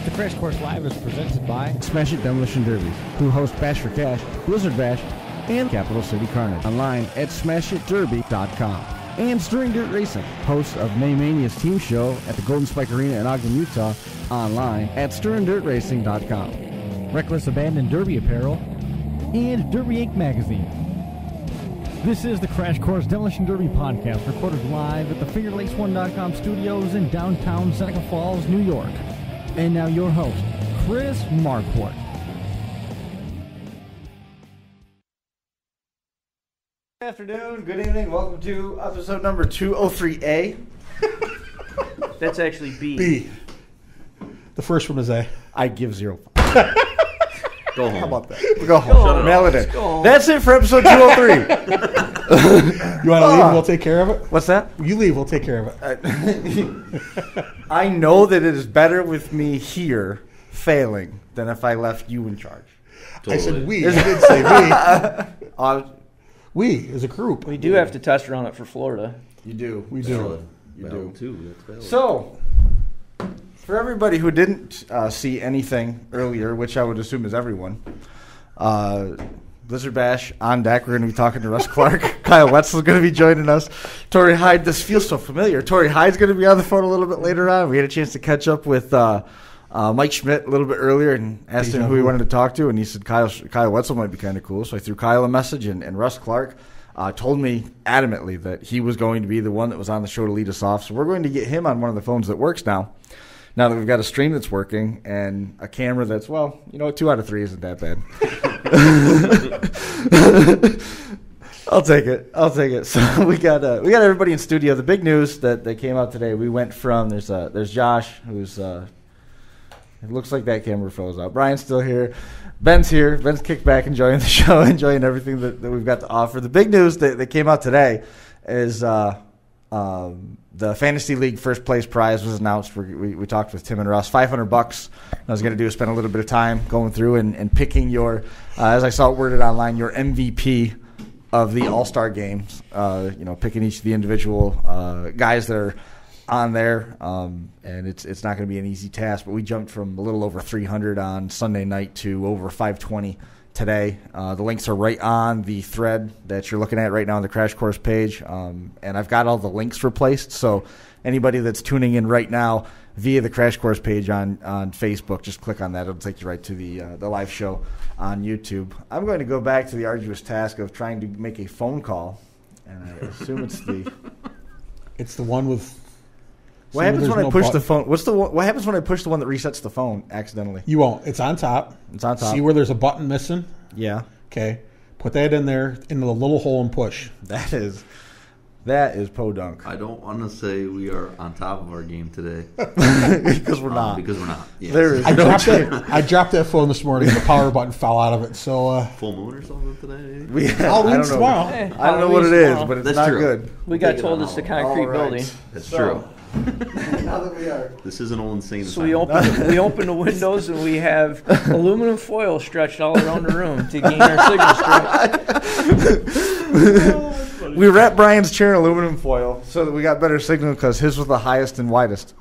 The Crash Course Live is presented by Smash It Demolition Derby, who host Bash for Cash, Blizzard Bash, and Capital City Carnage. Online at smashitderby.com. And Stirring Dirt Racing, host of Maymania's team show at the Golden Spike Arena in Ogden, Utah. Online at stirringdirtracing.com. Reckless Abandon Derby Apparel and Derby Inc. Magazine. This is the Crash Course Demolition Derby podcast, recorded live at the FingerLakes1.com studios in downtown Seneca Falls, New York. And now your host, Chris Marquardt. Good afternoon, good evening, welcome to episode number 203A. That's actually B. B. The first one is A. I give 0. Go home. How about that? Go home. Mail it in. That's it for episode 203. You want to leave and we'll take care of it? What's that? You leave, we'll take care of it. I know that it is better with me here failing than if I left you in charge. Totally. I said we. I did say we. We, as a group. We do have to test run it for Florida. You do. We do. You do. Too. So, for everybody who didn't see anything earlier, which I would assume is everyone, Blizzard Bash on deck. We're going to be talking to Russ Clark. Kyle Wetzel is going to be joining us. Tory Heid, this feels so familiar. Tory Hide's going to be on the phone a little bit later on. We had a chance to catch up with Mike Schmidt a little bit earlier and asked him who he wanted to talk to, and he said Kyle Wetzel might be kind of cool. So I threw Kyle a message, and Russ Clark told me adamantly that he was going to be the one that was on the show to lead us off. So we're going to get him on one of the phones that works now that we've got a stream that's working and a camera that's, 2 out of 3 isn't that bad. I'll take it. So we got everybody in studio. The big news that came out today, we went from, there's Josh, who's it looks like that camera froze out. Brian's still here. Ben's here. Ben's kicked back, enjoying the show, enjoying everything that we've got to offer. The big news that came out today is the Fantasy League first place prize was announced. We talked with Tim and Russ. $500. I was going to do is spend a little bit of time going through and picking your, as I saw it worded online, your MVP of the All-Star games. Picking each of the individual guys that are on there, and it's not going to be an easy task. But we jumped from a little over 300 on Sunday night to over 520 today. The links are right on the thread that you're looking at right now on the Crash Course page, and I've got all the links replaced. So anybody that's tuning in right now via the Crash Course page on Facebook, just click on that. It'll take you right to the live show on YouTube. I'm going to go back to the arduous task of trying to make a phone call, and I assume it's the it's the one with. What happens when I push the phone? What happens when I push the one that resets the phone accidentally? You won't. It's on top. It's on top. See where there's a button missing? Yeah. Okay. Put that in there into the little hole and push. That is podunk. I don't want to say we are on top of our game today. Because we're not. Yes. There is I dropped that phone this morning and the power button fell out of it. So full moon or something today? Halloween's tomorrow. I don't know what it is, but it's not good. We got told it's the concrete building. That's true. Now that we are. This is an old insane. So we open the windows and we have aluminum foil stretched all around the room to gain our signal strength. We wrapped Brian's chair in aluminum foil so that we got better signal because his was the highest and widest.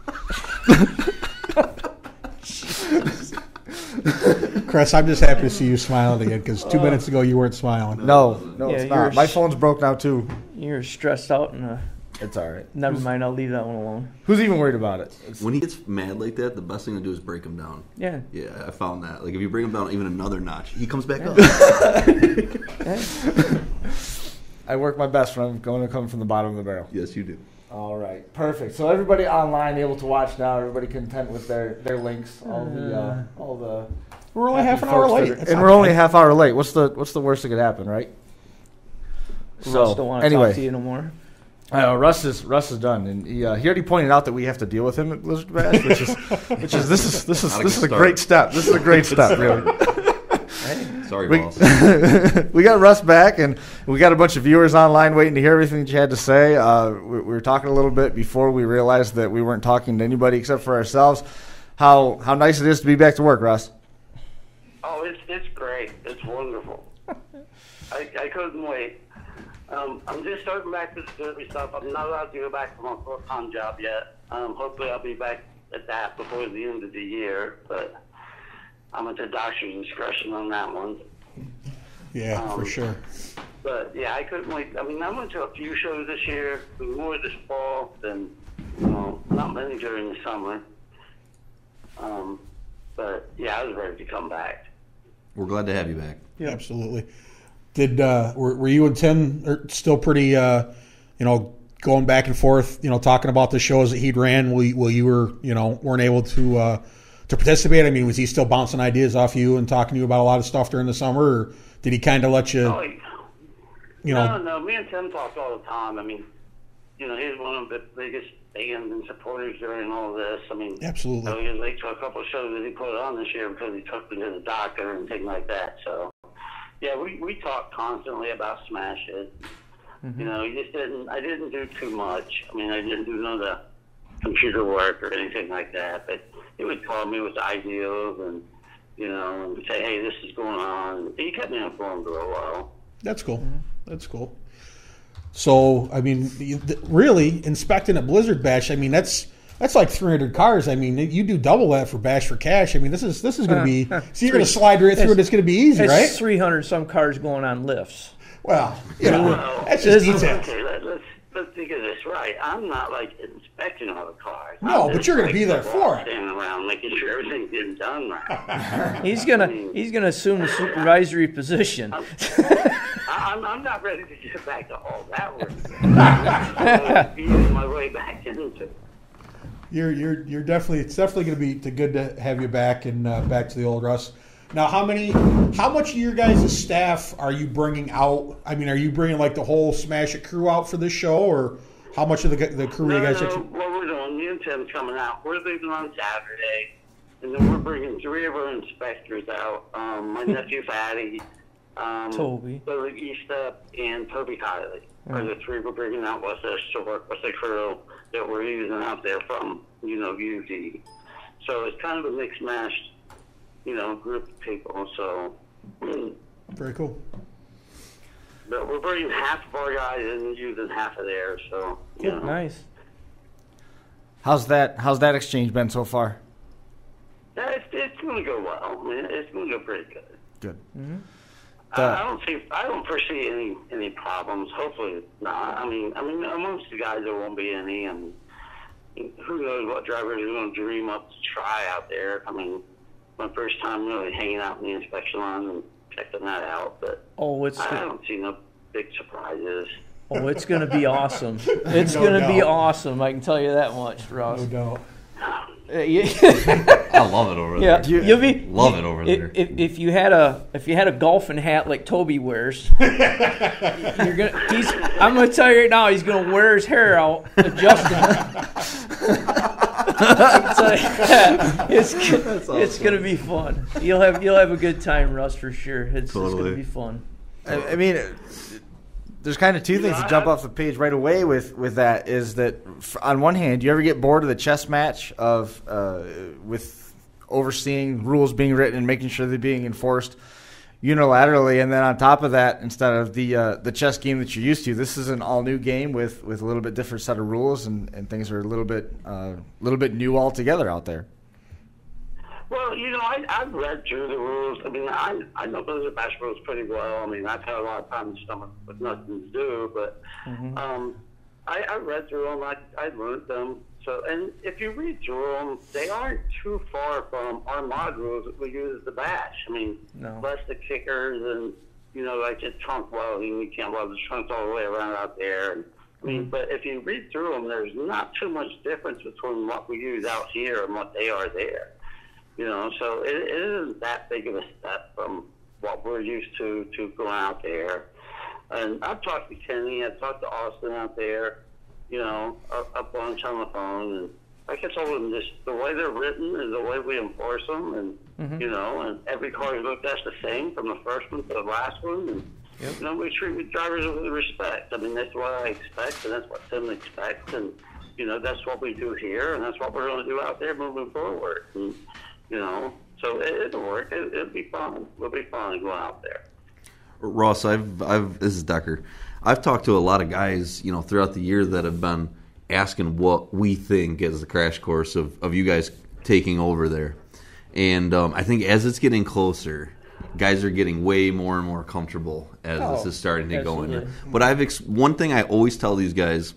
Chris, I'm just happy to see you smiling again because 2 minutes ago you weren't smiling. No, it's not. My phone's broke now too. You're stressed out and. It's all right. Never mind, I'll leave that one alone. Who's even worried about it? When he gets mad like that, the best thing to do is break him down. Yeah. Yeah, I found that. Like, if you bring him down even another notch, he comes back up. I work my best when I'm going to come from the bottom of the barrel. Yes, you do. All right. Perfect. So everybody online able to watch now, everybody content with their links, all the We're only half an hour late. And we're only a half hour late. What's the worst that could happen, right? Russ don't want to talk to you no more. Russ is done, and he already pointed out that we have to deal with him at Blizzard Bash, which is this is a great step. This is a great step, really. Sorry, boss. We got Russ back, and we got a bunch of viewers online waiting to hear everything that you had to say. We were talking a little bit before we realized that we weren't talking to anybody except for ourselves. How nice it is to be back to work, Russ. Oh, it's great. It's wonderful. I couldn't wait. I'm just starting back to the derby stuff. I'm not allowed to go back to my full-time job yet. Hopefully I'll be back at that before the end of the year, but I'm at the doctor's discretion on that one. Yeah, for sure. But yeah, I couldn't wait. I mean, I went to a few shows this year, more this fall than, not many during the summer. But yeah, I was ready to come back. We're glad to have you back. Yeah, absolutely. Did were you and Tim still pretty, going back and forth, talking about the shows that he'd ran? While you were, weren't able to participate. I mean, was he still bouncing ideas off you and talking to you about a lot of stuff during the summer, or did he kind of let you? No. Me and Tim talked all the time. I mean, he's one of the biggest fans and supporters during all this. I mean, absolutely. He was late to a couple of shows that he put on this year because he took me to the doctor and things like that. So, yeah, we talked constantly about Smash It. Mm-hmm. I didn't do too much. I mean, I didn't do none of the computer work or anything like that. But he would call me with ideas and, and say, hey, this is going on. He kept me informed for a while. That's cool. Mm-hmm. That's cool. So, I mean, really, inspecting a Blizzard Bash, I mean, that's like 300 cars. I mean, you do double that for Bash for Cash. I mean, this is going to be, so you're going to slide right through it. It's going to be easy, right? 300 some cars going on lifts. Well, that's just details. Okay, let's think of this right. I'm not like inspecting all the cars. No, but you're going to be there for it. Standing around making sure everything's getting done right. He's gonna assume the supervisory position. I'm not ready to get back to all that work. I'm easing my way back into it. You're definitely, it's definitely going to be good to have you back and back to the old Russ. Now, how much of your guys' staff are you bringing out? I mean, are you bringing like the whole Smash It crew out for this show, or how much of the crew you guys? What we're doing, me and Tim's coming out. We're leaving on Saturday, and then we're bringing 3 of our inspectors out. My nephew Fatty, Toby, Billy Eastep, and Tory Heid are the 3 we're bringing out with us to work with the crew that we're using out there from UD. So it's kind of a mixed matched group of people, so very cool. But we're bringing half of our guys and using half of theirs, so nice. How's that exchange been so far? Yeah, it's going to go well. I mean, it's going to go pretty good. Good. Mm-hmm. I don't foresee any problems. Hopefully not. I mean, amongst the guys there won't be any, and who knows what drivers are going to dream up to try out there. I mean, my first time really hanging out in the inspection line and checking that out, but I don't see no big surprises. Oh, it's going to be awesome. It's going to be awesome. I can tell you that much, Ross. No doubt. I love it over there. Love it over there. If you had a golfing hat like Toby wears, I'm gonna tell you right now, he's gonna wear his hair out, adjusting it. It's gonna be fun. You'll have a good time, Russ, for sure. It's gonna be fun. I mean, there's kind of 2 things that jump off the page right away with that. Is that on one hand, do you ever get bored of the chess match of with overseeing rules being written and making sure they're being enforced unilaterally, and then on top of that, instead of the chess game that you're used to, this is an all new game with a little bit different set of rules, and things are a little bit new altogether out there. Well, I've read through the rules. I mean, I know Blizzard Bash rules pretty well. I mean, I've had a lot of time in stomach with nothing to do, but I read through them. I learned them. So, and if you read through them, they aren't too far from our mod rules that we use as the Bash. I mean, less the kickers and, like the trunk welding. You can't weld the trunks all the way around out there. And, I mean, but if you read through them, there's not too much difference between what we use out here and what they are there. So it isn't that big of a step from what we're used to going out there. And I've talked to Kenny, I've talked to Austin out there, a bunch on the phone. And like I told them, just the way they're written is the way we enforce them. And, and every car is looked at the same from the first one to the last one. And, we treat drivers with respect. I mean, that's what I expect, and that's what Tim expects. And, that's what we do here, and that's what we're going to do out there moving forward. And, so it'll work. It'll be fun. It'll be fun to go out there. Ross, this is Decker. I've talked to a lot of guys, throughout the year that have been asking what we think as the crash course of you guys taking over there. And I think as it's getting closer, guys are getting way more and more comfortable as this is starting to go in. But one thing I always tell these guys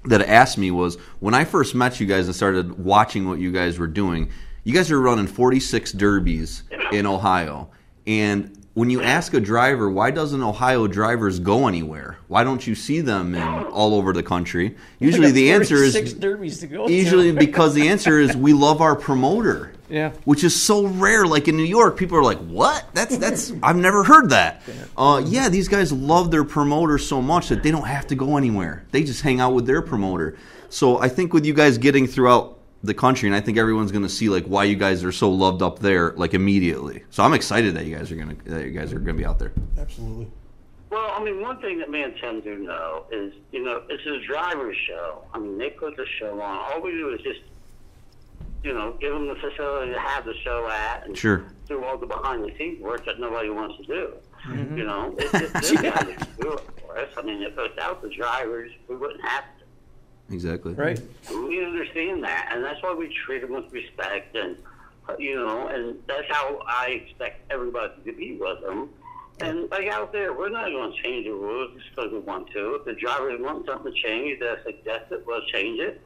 that asked me was, when I first met you guys and started watching what you guys were doing, you guys were running 46 derbies in Ohio. And when you ask a driver, why doesn't Ohio drivers go anywhere? Why don't you see them all over the country? Usually the answer is derbies to go because the answer is we love our promoter. Yeah. Which is so rare. Like in New York, people are like, "What? That's I've never heard that." Yeah, these guys love their promoter so much that they don't have to go anywhere. They just hang out with their promoter. So I think with you guys getting throughout the country, and I think everyone's going to see like why you guys are so loved up there like immediately. So I'm excited that you guys are going to be out there. Absolutely. Well, I mean, one thing that me and Tim do know is, it's a driver's show. I mean, they put the show on. All we do is just, give them the facility to have the show at and do all the behind-the-scenes work that nobody wants to do. Mm-hmm. It's this guy that do it for us. I mean, if without the drivers, we wouldn't have to. Exactly. Right. We understand that, and that's why we treat them with respect, and and that's how I expect everybody to be with them. And like out there, we're not going to change the rules just because we want to. If the drivers want something changed, they'll suggest it, we'll change it.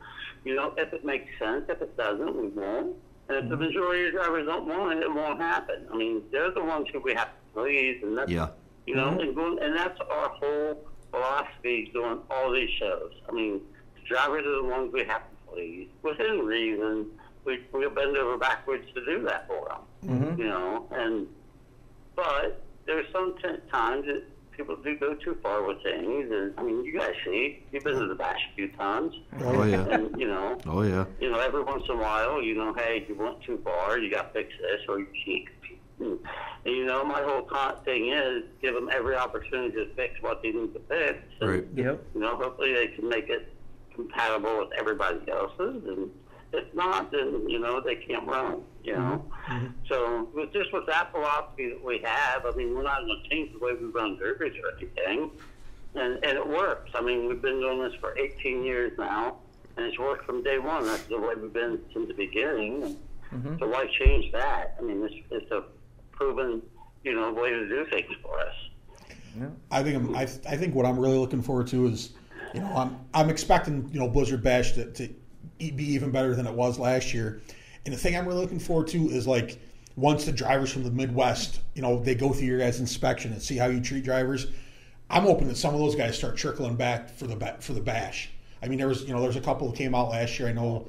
If it makes sense. If it doesn't, we won't. And if the majority of drivers don't want it, it won't happen. I mean, they're the ones who we have to please, and that's and that's our whole philosophy doing all these shows. I mean, drivers are the ones we have to please. Within reason, we'll bend over backwards to do that for them. Mm-hmm. But there's some times that people do go too far with things. And I mean, you guys see, you've been to the bash a few times. Oh yeah. And Oh yeah. Every once in a while, hey, you went too far. You got to fix this, or you can't. And my whole thing is give them every opportunity to fix what they need to fix. And, right. Yep. Hopefully they can make it compatible with everybody else's, and if not, then they can't run. Mm-hmm. So with that philosophy that we have, I mean, we're not going to change the way we run derbies or anything, and it works. I mean, we've been doing this for 18 years now, and it's worked from day one. That's the way we've been since the beginning. And so why change that? I mean, it's a proven way to do things for us. Yeah. I think what I'm really looking forward to is, I'm expecting Blizzard Bash to be even better than it was last year, and the thing I'm really looking forward to is like once the drivers from the Midwest, they go through your guys' inspection and see how you treat drivers. I'm hoping that some of those guys start trickling back for the Bash. I mean, there's a couple that came out last year. I know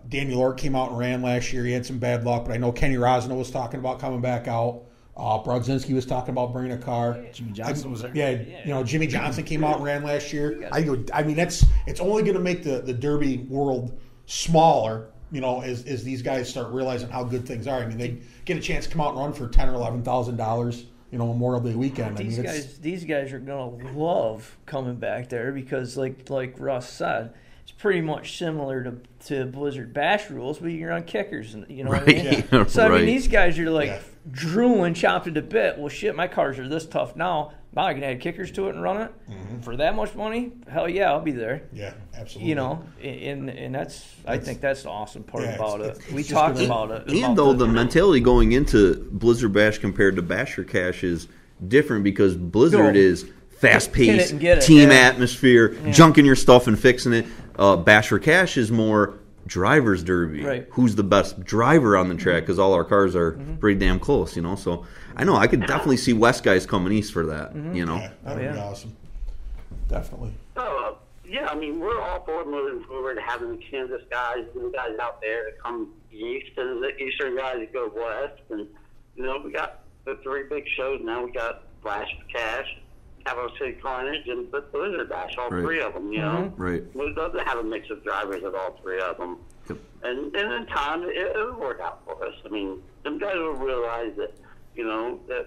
Daniel Ork came out and ran last year. He had some bad luck, but I know Kenny Rosno was talking about coming back out. Brodzinski was talking about bringing a car. Jimmy Johnson was there. Yeah, Jimmy Johnson came out and ran last year. I mean, it's only going to make the Derby world smaller, as these guys start realizing how good things are. I mean, they get a chance to come out and run for $10,000 or $11,000, Memorial Day weekend. These guys are going to love coming back there because, like Russ said, it's pretty much similar to Blizzard Bash rules, but you're on kickers, what I mean? Yeah. So I mean, these guys are drooling, chopped at a bit. Well, shit, my cars are this tough now. Now I can add kickers to it and run it for that much money. Hell yeah, I'll be there. Yeah, absolutely. And I think that's the awesome part about it. We talked about it. And though the mentality going into Blizzard Bash compared to Basher Cash is different because Blizzard is fast-paced, team atmosphere, junking your stuff and fixing it. Basher Cash is more driver's derby. Right. Who's the best driver on the track? Because all our cars are pretty damn close, So I know I could definitely see West guys coming east for that. Yeah, that would be awesome. Definitely. Yeah, I mean, we're all for moving forward, having the Kansas guys and the guys out there to come east, and the eastern guys to go west. And we got the three big shows now. We got Flash Cash, Capital City Carnage, and Blizzard Bash, all three of them, Right. We'd love to have a mix of drivers at all three of them. Yep. And in time, it'll work out for us. I mean, them guys will realize that, that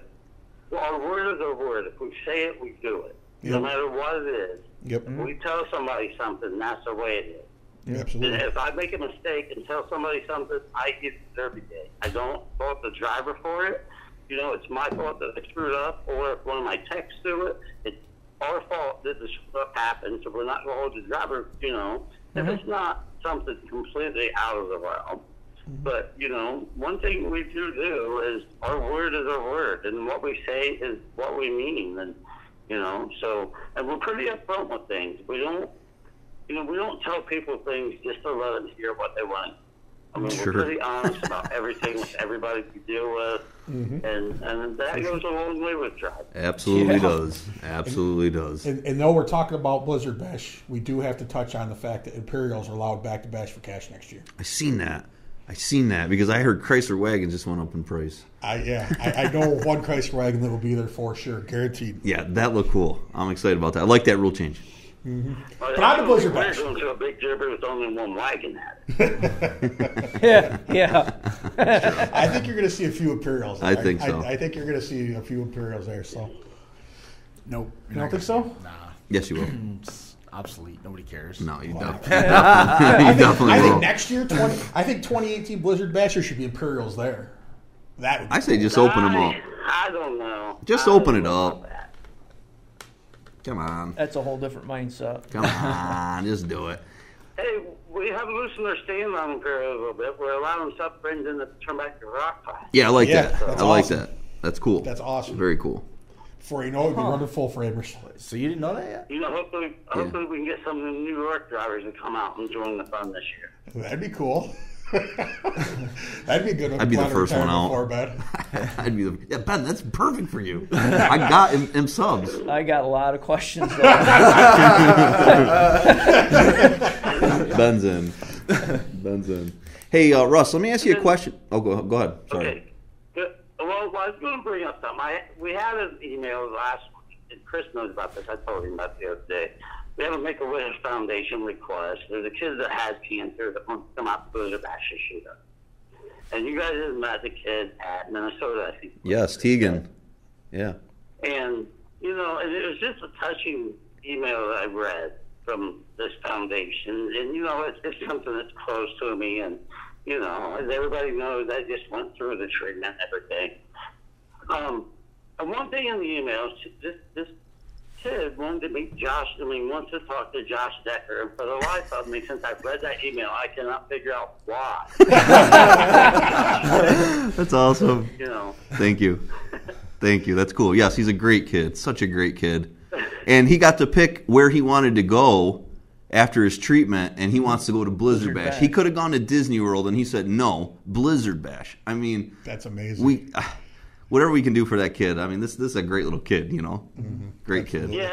our word is our word. If we say it, we do it. Yep. No matter what it is. Yep. If we tell somebody something, that's the way it is. Yeah, absolutely. And if I make a mistake and tell somebody something, I get the derby day. I don't fault the driver for it. It's my fault that I screwed up, or if one of my techs do it, our fault that this stuff happened, so we're not going to hold the driver, you know, if it's not something completely out of the realm. But, you know, one thing we do is our word is our word, and what we say is what we mean. And, you know, so, and we're pretty upfront with things. We don't tell people things just to let them hear what they want. I mean, we're pretty honest about everything with everybody we deal with, and that goes a long way with driving. Absolutely does. Absolutely does. And though we're talking about Blizzard Bash, we do have to touch on the fact that Imperials are allowed back to Bash for Cash next year. I seen that because I heard Chrysler Wagon just went up in price. I know one Chrysler Wagon that will be there for sure, guaranteed. Yeah, that looked cool. I'm excited about that. I like that rule change. But on the Blizzard Bash, we're going to a big derby with only one wagon at it. Yeah. I think you're going to see a few Imperials there. I think so. I think you're going to see a few Imperials there. So, Nope. you don't think so? Nah. Yes, you will. It's obsolete. Nobody cares. No, you don't. I definitely think will. next year, 2018 Blizzard Bash, there should be Imperials there. That would be I say just open them up. I don't know. Just open it up. Come on. That's a whole different mindset. Come on. Just do it. Hey, we have loosened our stand on Imperial a little bit. We're allowing sub-Brendan to turn back to rock class. Yeah, I like Yeah, that. that's I like awesome. that. That's cool. That's awesome. Very cool. Before you know it, we'll be running full framers. So you didn't know that yet? You know, hopefully we can get some of the New York drivers to come out and join the fun this year. That'd be cool. That'd be a good one. I'd be the Plan to first retire one out. before bed. I'd be Ben, that's perfect for you. I got him subs. I got a lot of questions. Ben's in. Hey, Russ, let me ask you a question. Oh, go ahead. Sorry. Okay. Good. Well, I was going to bring up something. We had an email last week, and Chris knows about this. I told him about it the other day. We have a Make-A-Wish Foundation request. There's a kid that has cancer that wants to come out to Blizzard Bash this year. And you guys have met the kid at Minnesota, I think. Yes, Tegan. Yeah. And, you know, and it was just a touching email that I read from this foundation. And, you know, it's something that's close to me. And, you know, as everybody knows, I just went through the treatment and everything. And one thing in the email, this kid wanted to meet wants to talk to Josh Decker. And for the life of me, since I've read that email, I cannot figure out why. That's awesome. You know. Thank you. That's cool. Yes, he's a great kid. Such a great kid. And he got to pick where he wanted to go after his treatment, and he wants to go to Blizzard Bash. He could have gone to Disney World, and he said, no, Blizzard Bash. I mean, that's amazing. Whatever we can do for that kid. I mean, this is a great little kid, you know? Great kid. Yeah,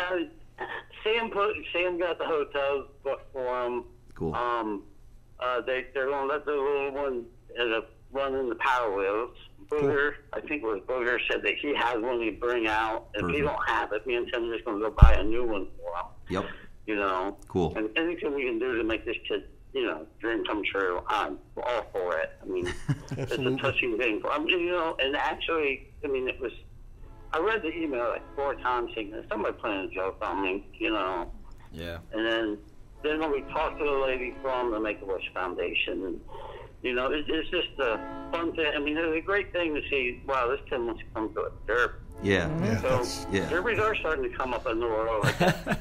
Sam got the hotels booked for him. Cool. They're going to let the little one run in the Power Wheels. Booger, I think it was Booger, said that he has one he'd bring out. If he don't have it, me and Tim are just going to go buy a new one for him. Yep. You know? Cool. And anything we can do to make this kid, you know, dream come true, I'm all for it. I mean, it's a touching thing. I mean, you know, and actually, I mean, I read the email like 4 times thinking, somebody playing a joke on me, you know? Yeah. And then when we talked to the lady from the Make-A-Wish Foundation, and, you know, it's just a fun thing. I mean, it's a great thing to see, wow, this kid wants to come to a derby. Yeah. So derbies are starting to come up in the world like that.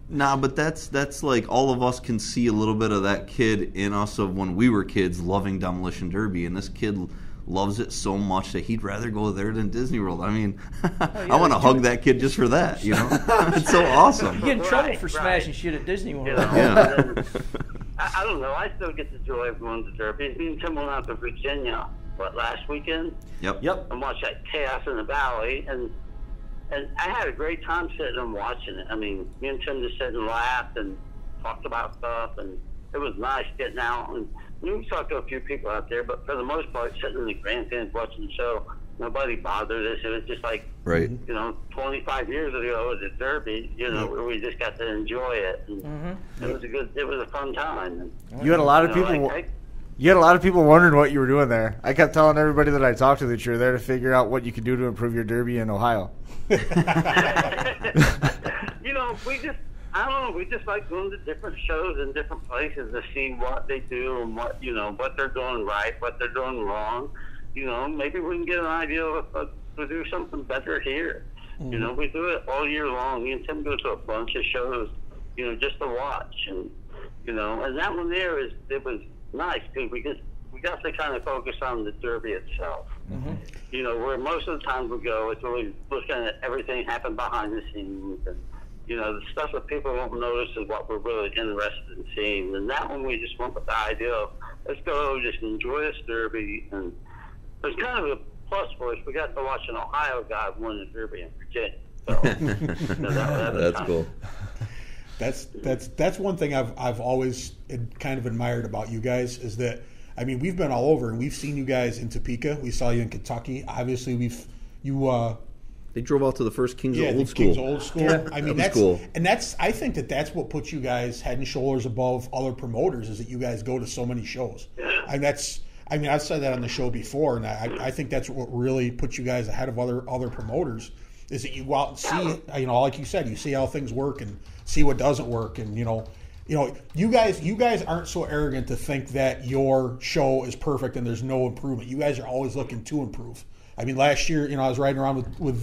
Nah, but that's like all of us can see a little bit of that kid in us of when we were kids loving Demolition Derby, and this kid loves it so much that he'd rather go there than Disney World. I mean, I want to hug that kid just for that, you know? It's so awesome. You get in trouble for smashing shit at Disney World. You know, Yeah. I don't know. I still get the joy of going to derbies. Me and Tim went out to Virginia, last weekend? Yep. And watched that Chaos in the Valley, and I had a great time sitting and watching it. I mean, me and Tim just sat and laughed and talked about stuff, and it was nice getting out. And we talked to a few people out there, but for the most part, sitting in the grandstands watching the show, nobody bothered us. It was just like, right. you know, 25 years ago at the Derby, you know, where we just got to enjoy it. And it was a fun time. And, you had a lot of people. You had a lot of people wondering what you were doing there. I kept telling everybody that I talked to that you were there to figure out what you could do to improve your derby in Ohio. You know, I don't know, we just like going to different shows in different places to see what they do and what, you know, what they're doing right, what they're doing wrong. You know, maybe we can get an idea to do something better here. You know, we do it all year long. Me and Tim go to a bunch of shows, you know, just to watch. And, you know, and that one there it was nice because we got to kind of focus on the Derby itself. You know, where most of the time we go, it's always looking at everything happen behind the scenes. And, you know, the stuff that people won't notice is what we're really interested in seeing. And that one we just went with the idea of, let's go just enjoy this Derby. And it's kind of a plus for us. We got to watch an Ohio guy win the Derby in Virginia. So, you know, that's cool. That's one thing I've always kind of admired about you guys is that, I mean, we've been all over and we've seen you guys in Topeka. We saw you in Kentucky. Obviously, they drove out to the first Kings Old School. Kings Old School. Yeah, I mean, that's cool. And I think that's what puts you guys head and shoulders above other promoters is that you guys go to so many shows. And I've said that on the show before, and I think that's what really puts you guys ahead of other promoters is that you go out and see, you know, like you said, you see how things work and see what doesn't work, and you know, you guys aren't so arrogant to think that your show is perfect and there's no improvement. You guys are always looking to improve. I mean, last year, you know, I was riding around with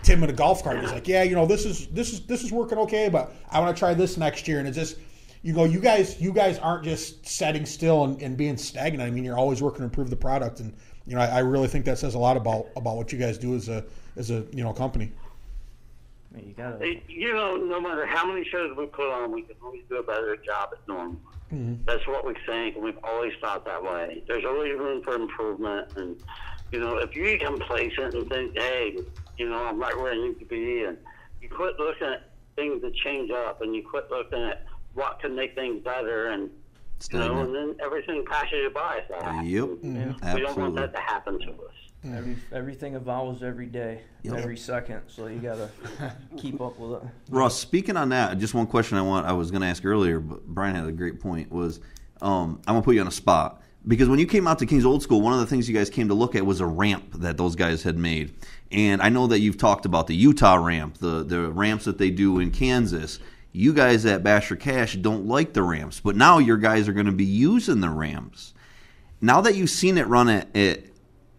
Tim in a golf cart. He's like, yeah, you know, this is working okay, but I want to try this next year. And it's just, you know, you guys aren't just setting still and being stagnant. I mean, you're always working to improve the product, and you know, I really think that says a lot about what you guys do as a you know company. You gotta. You know, no matter how many shows we put on, we can always do a better job at normal. That's what we think, and we've always thought that way. There's always room for improvement, and you know, if you get complacent and think, hey, you know, I'm right where I need to be, and you quit looking at things that change up, and you quit looking at what can make things better, and you know, and then everything passes you by. Yep, we don't want that to happen to us. Everything evolves every day, every second, so you gotta keep up with it. Russ, speaking on that, just one question I was going to ask earlier, but Brian had a great point. Was I'm going to put you on a spot because when you came out to King's Old School, one of the things you guys came to look at was a ramp that those guys had made, and I know that you've talked about the Utah ramp, the ramps that they do in Kansas. You guys at Basher Cash don't like the ramps, but now your guys are going to be using the ramps. Now that you've seen it run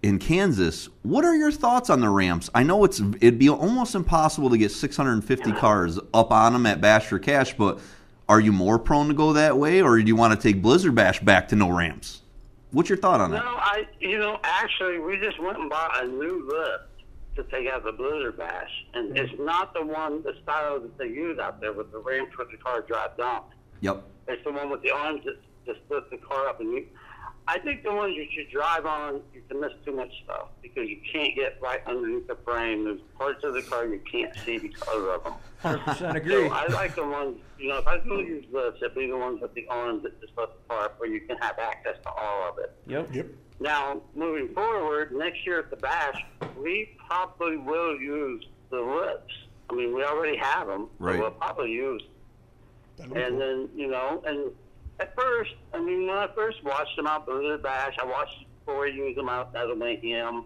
in Kansas, what are your thoughts on the ramps? I know it'd be almost impossible to get 650 cars up on them at Basher Cash, but are you more prone to go that way, or do you want to take Blizzard Bash back to no ramps? What's your thought on that? No, actually, we just went and bought a new lift to take out the Blizzard Bash, and it's not the style that they use out there with the ramps where the car drives down. Yep. It's the one with the arms that split the car up, and I think the ones you should drive on, you can miss too much stuff because you can't get right underneath the frame. There's parts of the car you can't see because of them. 100% agree. So I like the ones, you know, if I was going to use lifts, it'd be the ones with the arms that just let the car up where you can have access to all of it. Yep. Now, moving forward, next year at the Bash, we probably will use the lifts. I mean, we already have them, so we'll probably use them. And then, you know, and at first, I mean, when I first watched them out there at the Bash, I watched Tory use them out at Mayhem,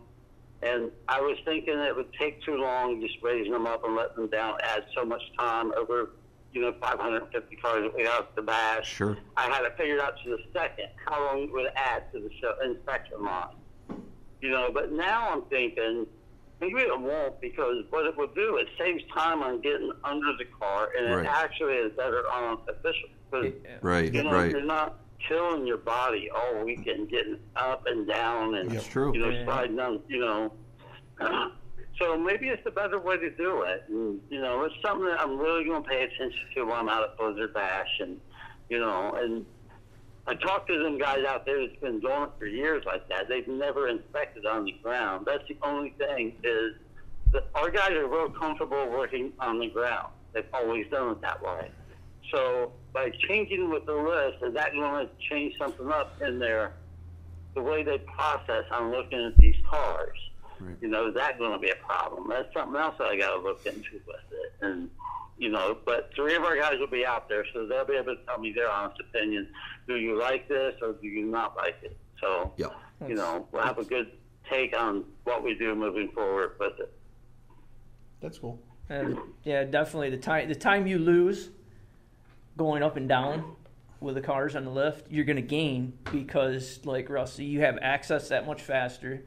and I was thinking it would take too long just raising them up and letting them down, add so much time over, you know, 550 cars that we have at the Bash. Sure. I had it figured out to the second how long it would add to the show inspection line. You know, but now I'm thinking maybe it won't, because what it would do, it saves time on getting under the car, and it actually is better on official. Right, you know, you're not killing your body all weekend, getting up and down, and you know, sliding down. You know, so maybe it's a better way to do it. And, you know, it's something that I'm really going to pay attention to while I'm out at Blizzard Bash, and you know, and I talked to them guys out there that's been doing it for years like that. They've never inspected on the ground. That's the only thing is that our guys are real comfortable working on the ground. They've always done it that way. So by changing with the list, is that going to change something up in the way they process on looking at these cars? Right. You know, is that going to be a problem? That's something else that I got to look into with it. And, you know, but 3 of our guys will be out there, so they'll be able to tell me their honest opinion. Do you like this or do you not like it? So, you know, we'll have a good take on what we do moving forward with it. That's cool. Yeah, definitely. The time you lose going up and down with the cars on the lift, you're going to gain because, like Rusty, you have access that much faster.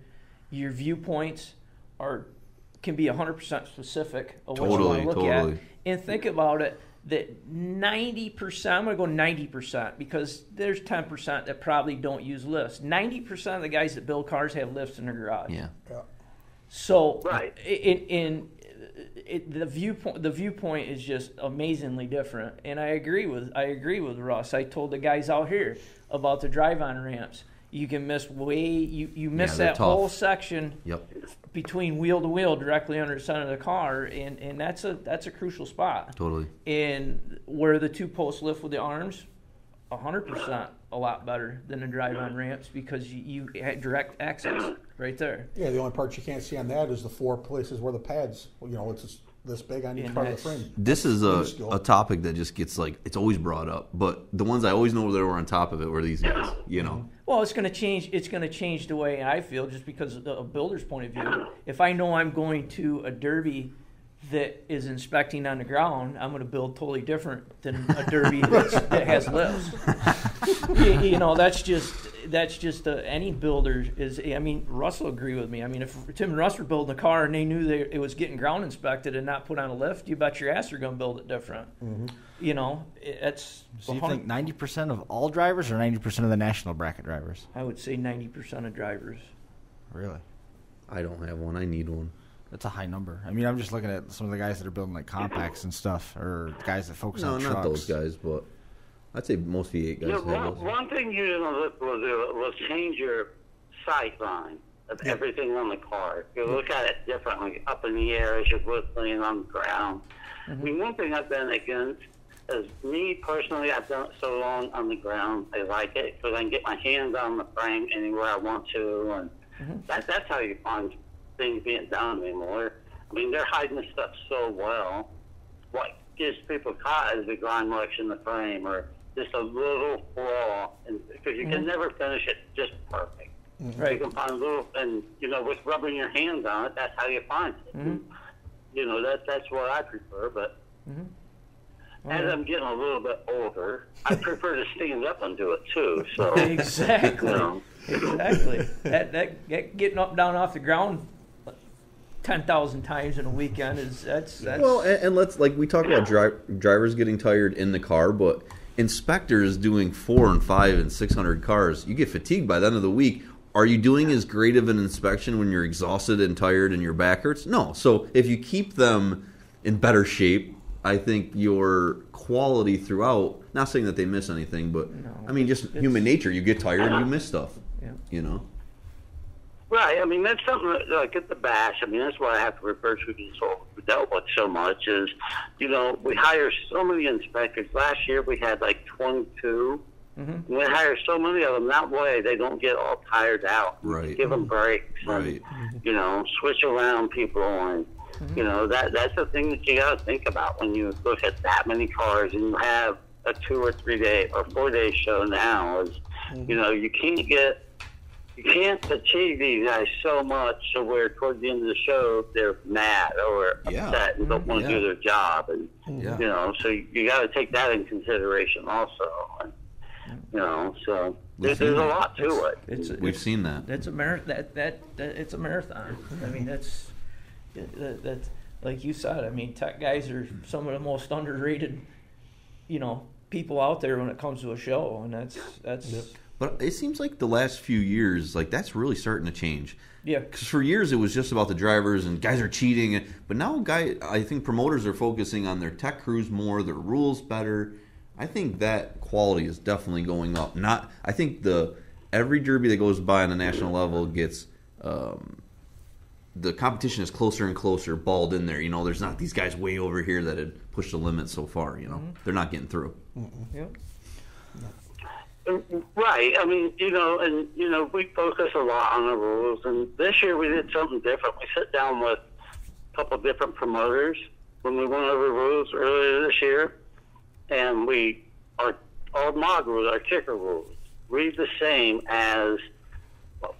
Your viewpoints are can be 100% specific of what Totally, you want to look totally. at. And think about it, that 90%, I'm going to go 90% because there's 10% that probably don't use lifts. 90% of the guys that build cars have lifts in their garage. Yeah. So Right. the viewpoint is just amazingly different, and I agree with Russ. I told the guys out here about the drive-on ramps. You can miss you miss they're that tough. whole section Yep. between wheel to wheel directly under the center of the car, and that's a crucial spot. Totally. And where the 2-post lift with the arms, 100% a lot better than the drive-on ramps because you had direct access right there. Yeah, the only part you can't see on that is the 4 places where the pads, it's just this big on each And part of the that's- frame. This is Minuscule. a topic that just gets it's always brought up, but the ones I always know that were on top of it were these guys. Well, it's going to change. It's going to change the way I feel, just because of a builder's point of view. If I know I'm going to a derby that is inspecting on the ground, I'm going to build totally different than a derby that has lifts. That's just any builder is. I mean, Russ will agree with me. I mean, if Tim and Russ were building a car and they knew that it was getting ground inspected and not put on a lift, you bet your ass they're going to build it different. It's. So you think 90% of all drivers or 90% of the national bracket drivers? I would say 90% of drivers. Really? I don't have one. I need one. That's a high number. I mean, I'm just looking at some of the guys that are building like compacts and stuff, or guys that focus No, on not trucks. those guys, but I'd say most V8 guys have those. One thing you didn't look was change your sight line of everything on the car. You look at it differently, up in the air as you're whistling on the ground. I mean, one thing I've been against is me personally, I've done it so long on the ground, I like it because I can get my hands on the frame anywhere I want to, and that's how you find things being done anymore. I mean, they're hiding this stuff so well. What gets people caught is the grind marks in the frame or just a little flaw, because you can never finish it just perfect. Right. You can find a little, and with rubbing your hands on it, that's how you find it. That's what I prefer. But as I'm getting a little bit older, I prefer to stand up and do it too. So Exactly. Exactly. That getting up down off the ground 10,000 times in a weekend that's Well, and let's we talk about drivers getting tired in the car, but inspectors doing 400 and 500 and 600 cars, you get fatigued by the end of the week. Are you doing as great of an inspection when you're exhausted and tired and your back hurts? No. So if you keep them in better shape, I think your quality throughout, not saying that they miss anything, but I mean, just human nature. You get tired and you miss stuff. Yeah. Right. I mean, that's something that, like at the bash. I mean, that's what I have to refer to this whole dealt with so much is, we hire so many inspectors. Last year we had like 22. We hire so many of them. That way they don't get all tired out. Right. Give them breaks. Right. And, switch around people and, that's the thing that you got to think about when you look at that many cars and you have a 2 or 3 day or 4 day show now is, you can't fatigue these guys so much so where towards the end of the show they're mad or upset and don't want to do their job, and so you got to take that in consideration also. And, so there's a lot to it. We've seen that. That's a marathon. It's a marathon. I mean, that's like you said. I mean, tech guys are some of the most underrated, people out there when it comes to a show, and that's. Yep. But it seems like the last few years, that's really starting to change. Yeah. Because for years it was just about the drivers and guys are cheating. But now, I think promoters are focusing on their tech crews more, their rules better. I think that quality is definitely going up. I think every derby that goes by on the national level gets the competition is closer and closer, balled in there. There's not these guys way over here that had pushed the limit so far. They're not getting through. Yep. Right. I mean, we focus a lot on the rules, and this year we did something different. We sat down with a couple different promoters when we went over rules earlier this year, and our mod rules, our kicker rules, read the same as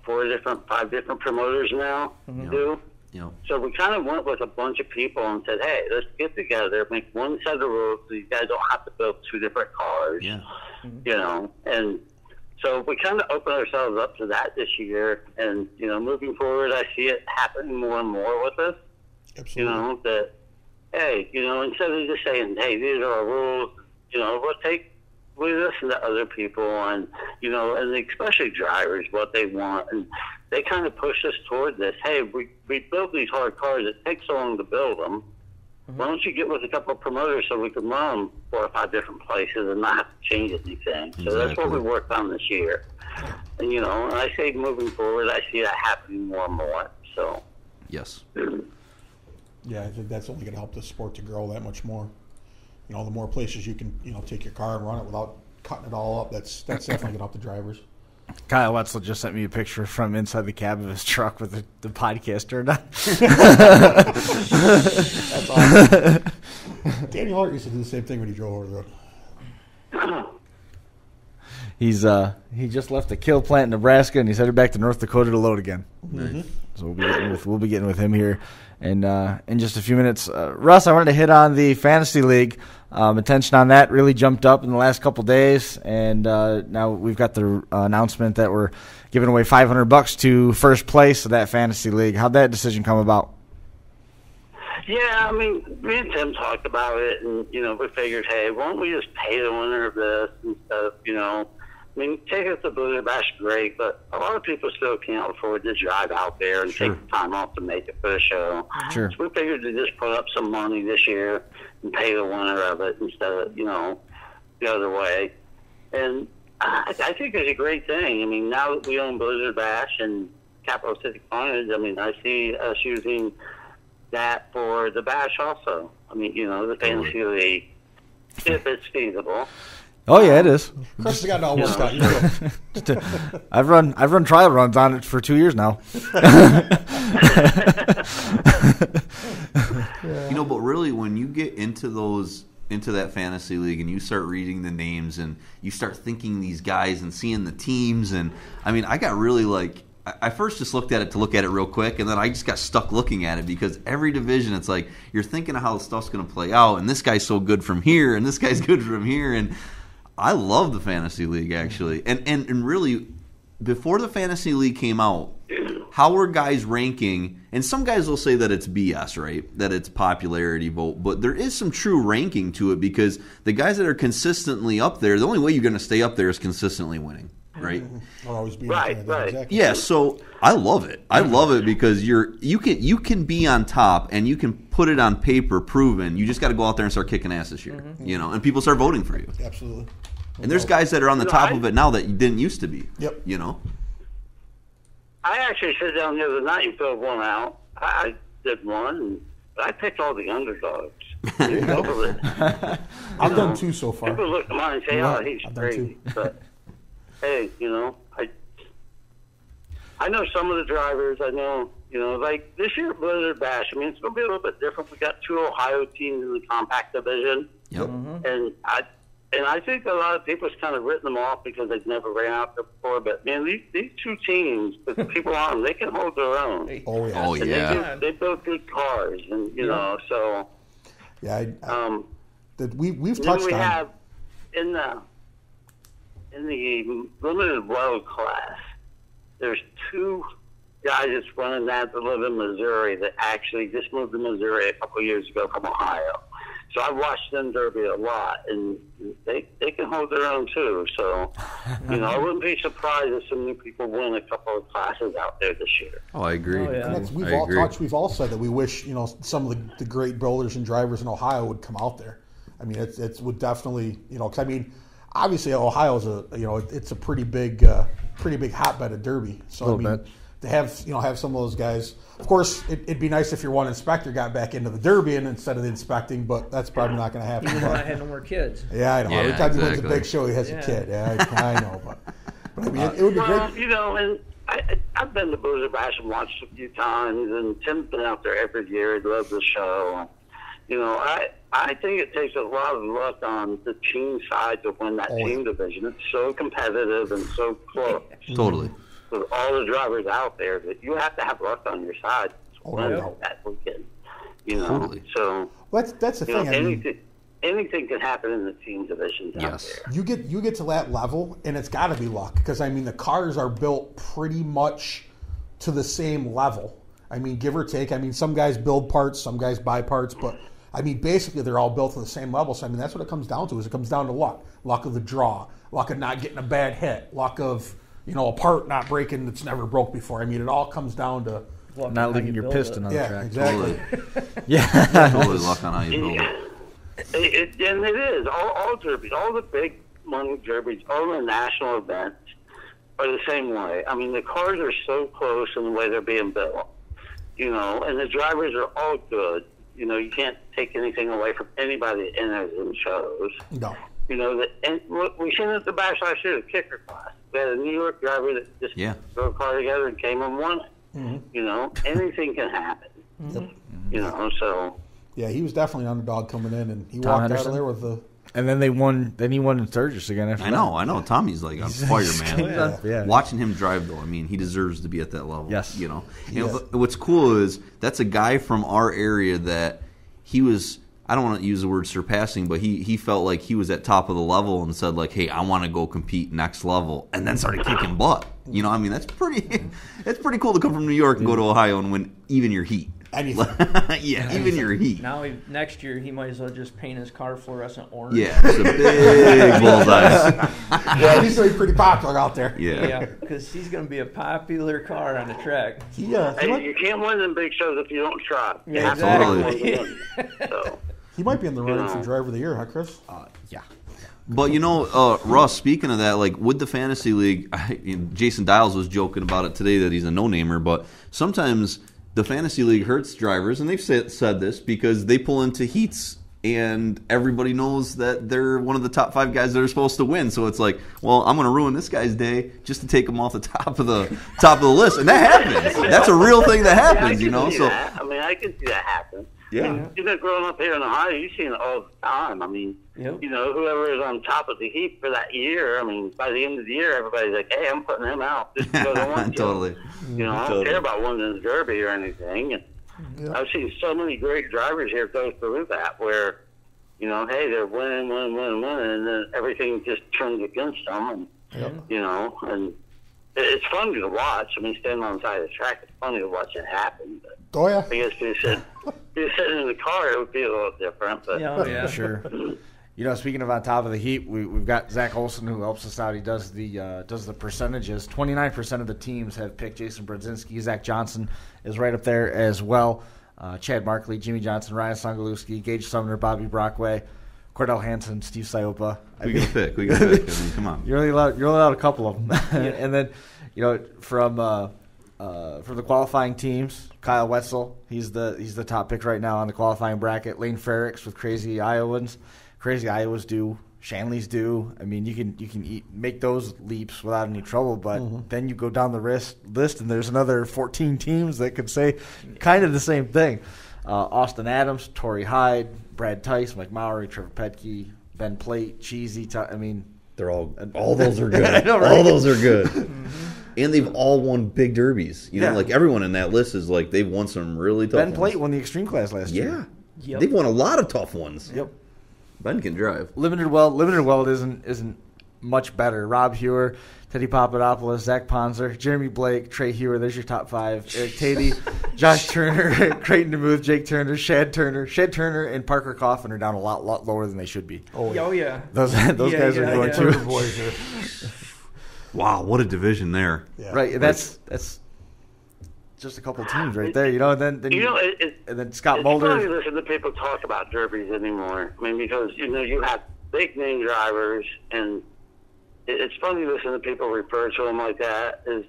5 different promoters now do. Yeah. So we kind of went with a bunch of people and said, hey, let's get together, make one set of rules so you guys don't have to build 2 different cars. Yeah. And so we kind of opened ourselves up to that this year. And, moving forward, I see it happening more and more with us. Absolutely. You know, that, hey, you know, instead of just saying, hey, these are our rules, you know, we listen to other people and, you know, and especially drivers, what they want. And they kind of push us toward this. Hey, we build these hard cars. It takes so long to build them. Mm-hmm. Why don't you get with a couple of promoters so we can run them 4 or 5 different places and not have to change anything? So that's what we worked on this year. And, you know, and I say moving forward, I see that happening more and more. So, yes. Yeah, I think that's only going to help the sport to grow that much more. You know, the more places you can, you know, take your car and run it without cutting it all up, that's definitely going to help the drivers. Kyle Wetzel just sent me a picture from inside the cab of his truck with the podcast turned on. That's awesome. Daniel Hart used to do the same thing when he drove over the road. He just left the kill plant in Nebraska and he's headed back to North Dakota to load again. Mm-hmm. So we'll be getting with him here, and in just a few minutes. Russ, I wanted to hit on the fantasy league. Attention on that really jumped up in the last couple days, and now we've got the announcement that we're giving away $500 to first place of that fantasy league. How'd that decision come about? Yeah, I mean, me and Tim talked about it, and, you know, we figured, hey, why don't we just pay the winner of this instead of, you know, I mean, tickets to Blizzard Bash are great, but a lot of people still can't afford to drive out there and take the time off to make it for the show. Sure. So we figured to just put up some money this year and pay the winner of it instead of, you know, the other way. And I think it's a great thing. I mean, now that we own Blizzard Bash and Capital City Carnage, I mean, I see us using that for the Bash also. I mean, you know, the fantasy league, if it's feasible. Oh yeah, it is. Chris has got it all worked out. I've run trial runs on it for 2 years now. You know, but really, when you get into that fantasy league and you start reading the names and you start thinking these guys and seeing the teams, and I mean, I got really like. I first just looked at it to look at it real quick, and then I just got stuck looking at it because every division, it's like you're thinking of how the stuff's going to play out, and this guy's so good from here, and this guy's good from here, and I love the fantasy league actually, and really, before the fantasy league came out, how were guys ranking? And some guys will say that it's BS, right? That it's popularity vote, but there is some true ranking to it because the guys that are consistently up there, the only way you're going to stay up there is consistently winning. Right, I'll always be right. Exactly. Yeah, so I love it. I love it because you can be on top and you can put it on paper, proven. You just got to go out there and start kicking ass this year, you know, and people start voting for you. Absolutely. And there's guys that are on the top of it now that you didn't used to be. Yep. You know. I actually sat down the other night and filled one out. I did one, but I picked all the underdogs. There you go. I've done 2 so far. People look at mine and say, "Oh, he's I've done crazy," 2. but hey, you know, I know some of the drivers. I know, you know, like this year Blizzard Bash. I mean, it's going to be a little bit different. We got 2 Ohio teams in the compact division. Yep. And I think a lot of people's kind of written them off because they've never ran out there before. But man, these 2 teams, the people on them, they can hold their own. Oh yeah. Oh And yeah. they build good cars, and you know, so Yeah. We've then touched we on. have in the limited load class, there's 2 guys that's running that live in Missouri that actually just moved to Missouri a couple of years ago from Ohio. So I watched them derby a lot, and they can hold their own too. So, you know, I wouldn't be surprised if some new people win a couple of classes out there this year. Oh, I agree. Oh, yeah. And we've all said that we wish, you know, some of the great builders and drivers in Ohio would come out there. I mean, it would definitely, you know, 'cause I mean, obviously Ohio is it's a pretty big hotbed of derby. So I mean, to have some of those guys. Of course, it'd be nice if your one inspector got back into the derby and instead of the inspecting, but that's probably not going to happen. Even when I had no more kids. Yeah, I know. Yeah, Every time he wins a exactly. big show, he has a kid. Yeah, I know, but I mean, it would be Well, great. you know, and I've been to Blizzard Bash and watched a few times, and Tim's been out there every year. He loves the show. You know, I think it takes a lot of luck on the team side to win that team division. It's so competitive and so close. Totally. With all the drivers out there, that you have to have luck on your side to win that weekend. You know, Totally. so That's the you know, thing. I mean, anything can happen in the team divisions out Yes. there. you get to that level, and it's got to be luck because I mean the cars are built pretty much to the same level. I mean, give or take. I mean, some guys build parts, some guys buy parts, but I mean, basically they're all built to the same level. So I mean, that's what it comes down to. Is it comes down to luck of the draw, luck of not getting a bad hit, luck of a part not breaking that's never broke before. I mean, it all comes down to not leaving your piston on the track. Exactly. Yeah, totally luck on how you build it. And it is all derbies, all the big money derbies, all the national events are the same way. I mean, the cars are so close in the way they're being built, and the drivers are all good. You can't take anything away from anybody that enters in shows. No. And we seen it at the bash last year, the kicker class. We had a New York driver that just threw a car together and came and won it. Mm-hmm. Anything can happen. Mm-hmm. So. Yeah, he was definitely an underdog coming in, and he Tom walked Henderson? out of there with the. And then they won. Then he won in Sturgis again. After I know. Tommy's like on fire, man. Yeah. Watching him drive, though, I mean, he deserves to be at that level. Yes. And what's cool is that's a guy from our area that he was. I don't want to use the word surpassing, but he felt like he was at top of the level and said like, "Hey, I want to go compete next level," and then started kicking butt. I mean, that's pretty cool to come from New York and go to Ohio and win even your heat. Anything. Even your heat. Now next year he might as well just paint his car fluorescent orange. Yeah, it's a big bullseye. Yeah, he's going to be pretty popular out there. Yeah, because he's going to be a popular car on the track. You can't win them big shows if you don't try. Yeah, exactly. Totally. So. He might be in the running for driver of the year, huh, Chris? Yeah. But Russ, speaking of that, like with the fantasy league, Jason Dials was joking about it today that he's a no-namer, but sometimes the fantasy league hurts drivers, and they've said this because they pull into heats and everybody knows that they're one of the top 5 guys that are supposed to win. So it's like, well, I'm going to ruin this guy's day just to take him off the top of the list, and that happens. That's a real thing that happens, So I mean, I can see that happen. Yeah. I mean, you've been growing up here in Ohio, you've seen it all the time. I mean, whoever is on top of the heap for that year, I mean, by the end of the year, everybody's like, hey, I'm putting him out just because I want you. Totally. I don't care about winning the Derby or anything. And I've seen so many great drivers here go through that where, hey, they're winning, and then everything just turns against them. And, and it's fun to watch. I mean, standing on the side of the track, it's funny to watch it happen. But oh, yeah. I guess if you're sitting in the car, it would be a little different. But yeah. Sure. Speaking of on top of the heap, we've got Zach Olson who helps us out. He does the percentages. 29% of the teams have picked Jason Brodzinski. Zach Johnson is right up there as well. Chad Markley, Jimmy Johnson, Ryan Songalewski, Gage Sumner, Bobby Brockway, Cordell Hansen, Steve Siopa. We got to pick. I mean, come on. You're only allowed a couple of them. And then, from the qualifying teams, Kyle Wetzel, he's the top pick right now on the qualifying bracket. Lane Frericks with Crazy Iowans. Crazy Iowas do. Shanley's do. I mean, you can make those leaps without any trouble, but then you go down the list, and there's another 14 teams that could say kind of the same thing. Austin Adams, Tory Hyde, Brad Tice, Mike Mowry, Trevor Petke, Ben Plate, Cheesy. They're all those are good. I know, right? All those are good. And they've all won big derbies. Like everyone in that list is like they've won some really tough ones. Ben Plate won the Extreme Class last year. Yeah. Yep. They've won a lot of tough ones. Yep. Ben can drive. Limited Weld isn't much better. Rob Hewer, Teddy Papadopoulos, Zach Ponzer, Jeremy Blake, Trey Hewer. There's your top 5. Eric Tatey, Josh Turner, Creighton DeMuth, Jake Turner, Shad Turner, and Parker Coffin are down a lot lower than they should be. Oh yeah. Those guys are going too. Wow, what a division there! Yeah. Right, that's just a couple of teams right there, and then Scott Mulder. It's funny to listen to people talk about derbies anymore. I mean, because you have big name drivers, and it's funny to listen to people refer to them like that. Is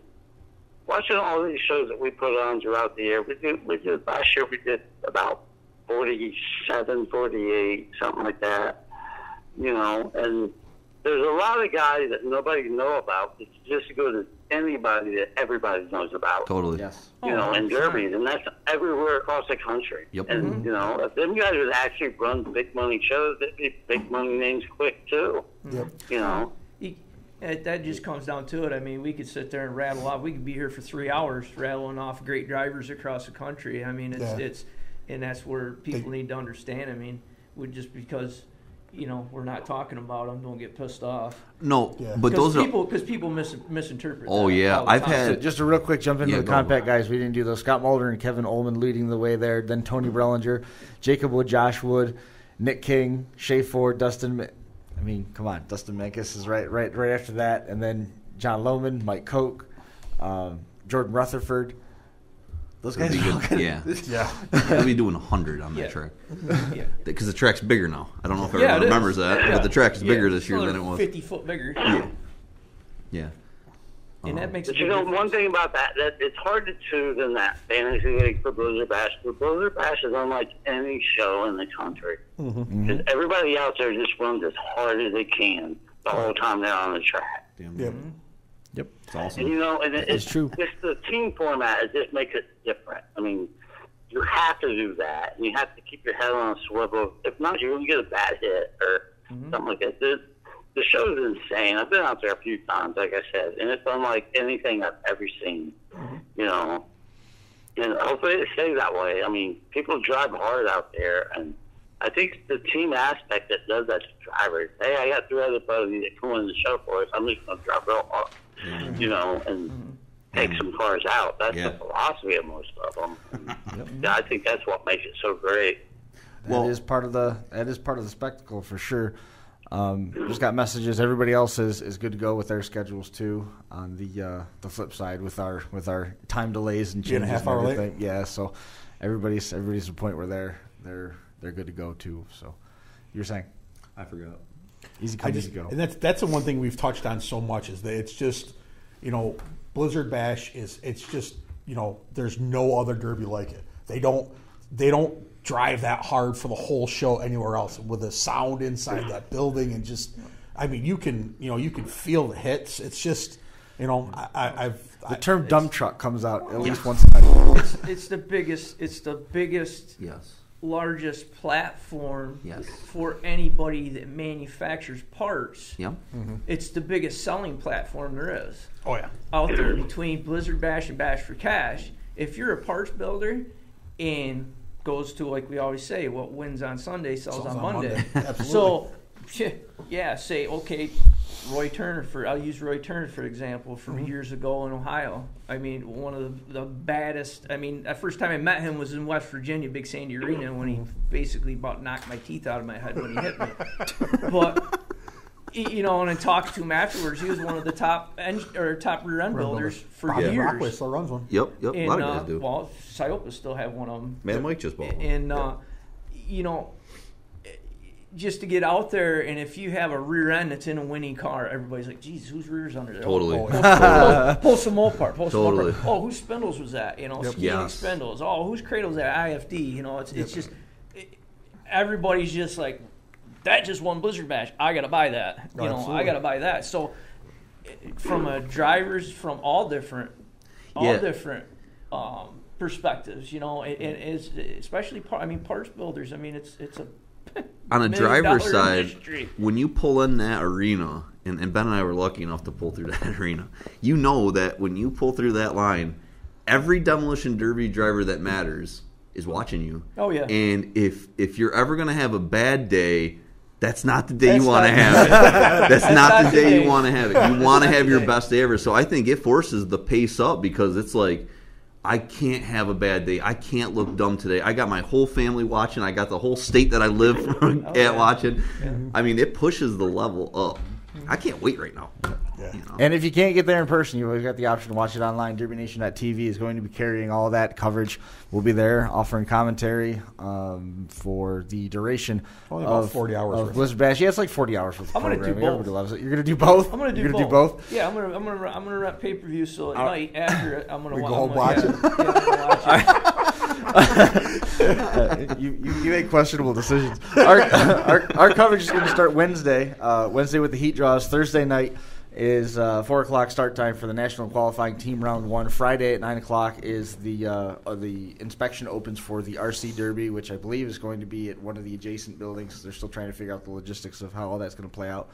watching all these shows that we put on throughout the year. We did last year. We did about 47, 48, something like that. And there's a lot of guys that nobody know about. It's just as good as anybody that everybody knows about. Totally. Yes. And derbies, and that's everywhere across the country. Yep. And, if them guys would actually run big money shows, they'd be big money names quick, too. Yep. That just comes down to it. I mean, we could sit there and rattle off. We could be here for 3 hours rattling off great drivers across the country. I mean, and that's where people need to understand. I mean, just because we're not talking about them. Don't get pissed off. No, but those are because people misinterpret. Oh yeah, I've had just a real quick jump into the compact guys. We didn't do those. Scott Mulder and Kevin Ullman leading the way there. Then Tony Brellinger, Jacob Wood, Josh Wood, Nick King, Shea Ford, Dustin. I mean, come on, Dustin Menkes is right after that, and then John Lohman, Mike Koch, Jordan Rutherford. Those guys are good. Yeah. They'll be doing 100 on that track. Yeah. Because the track's bigger now. I don't know if everyone remembers that, but the track is bigger this year than it was. 50 foot bigger. Yeah. And that makes. But one thing about that it's hard to choose in that fantasy league for Blizzard Bash. The Blizzard Bash is unlike any show in the country. Because everybody out there just runs as hard as they can the whole time they're on the track. Yep, it's awesome. And it's true. It's the team format. It just makes it different. I mean, you have to do that. And you have to keep your head on a swivel. If not, you're going to get a bad hit or something like that. The show is insane. I've been out there a few times, like I said, and it's unlike anything I've ever seen. And hopefully it stays that way. I mean, people drive hard out there, and I think it's the team aspect that does that to drivers. Hey, I got 3 other buddies that come in the show for us. I'm just going to drive real hard. And take some cars out. That's the philosophy of most of them. I think that's what makes it so great. That is part of the spectacle for sure. Just got messages. Everybody else is good to go with their schedules too. On the flip side, with our time delays and changes and everything. Late. Yeah, so everybody's at the point where they're good to go too. So you're saying? I forgot. Easy come, easy go. And that's the one thing we've touched on so much is that it's just, Blizzard Bash it's just, there's no other derby like it. They don't drive that hard for the whole show anywhere else with the sound inside that building and just, I mean, you can feel the hits. It's just, the term dump truck comes out at least once a night. It's the biggest. Yes. Largest platform for anybody that manufactures parts. Yeah. It's the biggest selling platform there is. Oh yeah. Out there between Blizzard Bash and Bash for Cash. If you're a parts builder and goes to, like we always say, what wins on Sunday sells on Monday. Absolutely. So say okay, I'll use Roy Turner for example from years ago in Ohio. I mean, one of the baddest. I mean, the first time I met him was in West Virginia, Big Sandy Arena, when he basically about knocked my teeth out of my head when he hit me. But and I talked to him afterwards. He was one of the top rear end builders for years. Rockway still runs one. Yep. And, a lot of guys do. Well, Sciopa still have one of them. Man, Mike just bought one. And just to get out there, and if you have a rear end that's in a winning car, everybody's like, "Geez, whose rear's under there?" Totally. Pull some more part. Totally. Oh, whose spindles was that? Skiing spindles. Oh, whose cradle's that? IFD. It's just everybody's just like, that just won Blizzard Bash. I gotta buy that. I gotta buy that. So, from a drivers from all different perspectives, it's especially parts builders. I mean, it's a on a driver's side, industry. When you pull in that arena, and Ben and I were lucky enough to pull through that arena, that when you pull through that line, every demolition derby driver that matters is watching you. Oh, yeah. And if you're ever going to have a bad day, that's not the day you want to have it. That's not the day you want to have it. You want to have your best day ever. So I think it forces the pace up because it's like, I can't have a bad day. I can't look dumb today. I got my whole family watching. I got the whole state that I live at watching. Yeah. I mean, it pushes the level up. I can't wait right now. Yeah. And if you can't get there in person, you've always got the option to watch it online. DerbyNation.tv is going to be carrying all that coverage. We'll be there offering commentary for the duration of 40 hours of Blizzard Bash. Yeah, it's like 40 hours with the program. I'm going to do both. Everybody loves it. You're going to do both? I'm going to do both. Yeah, I'm going to rent pay-per-view, so at night after it, I'm going to watch it. You make questionable decisions. Our coverage is going to start Wednesday with the heat draws, Thursday night is 4 o'clock start time for the national qualifying team round 1. Friday at 9 o'clock is the inspection opens for the RC Derby, which I believe is going to be at one of the adjacent buildings. They're still trying to figure out the logistics of how all that's going to play out.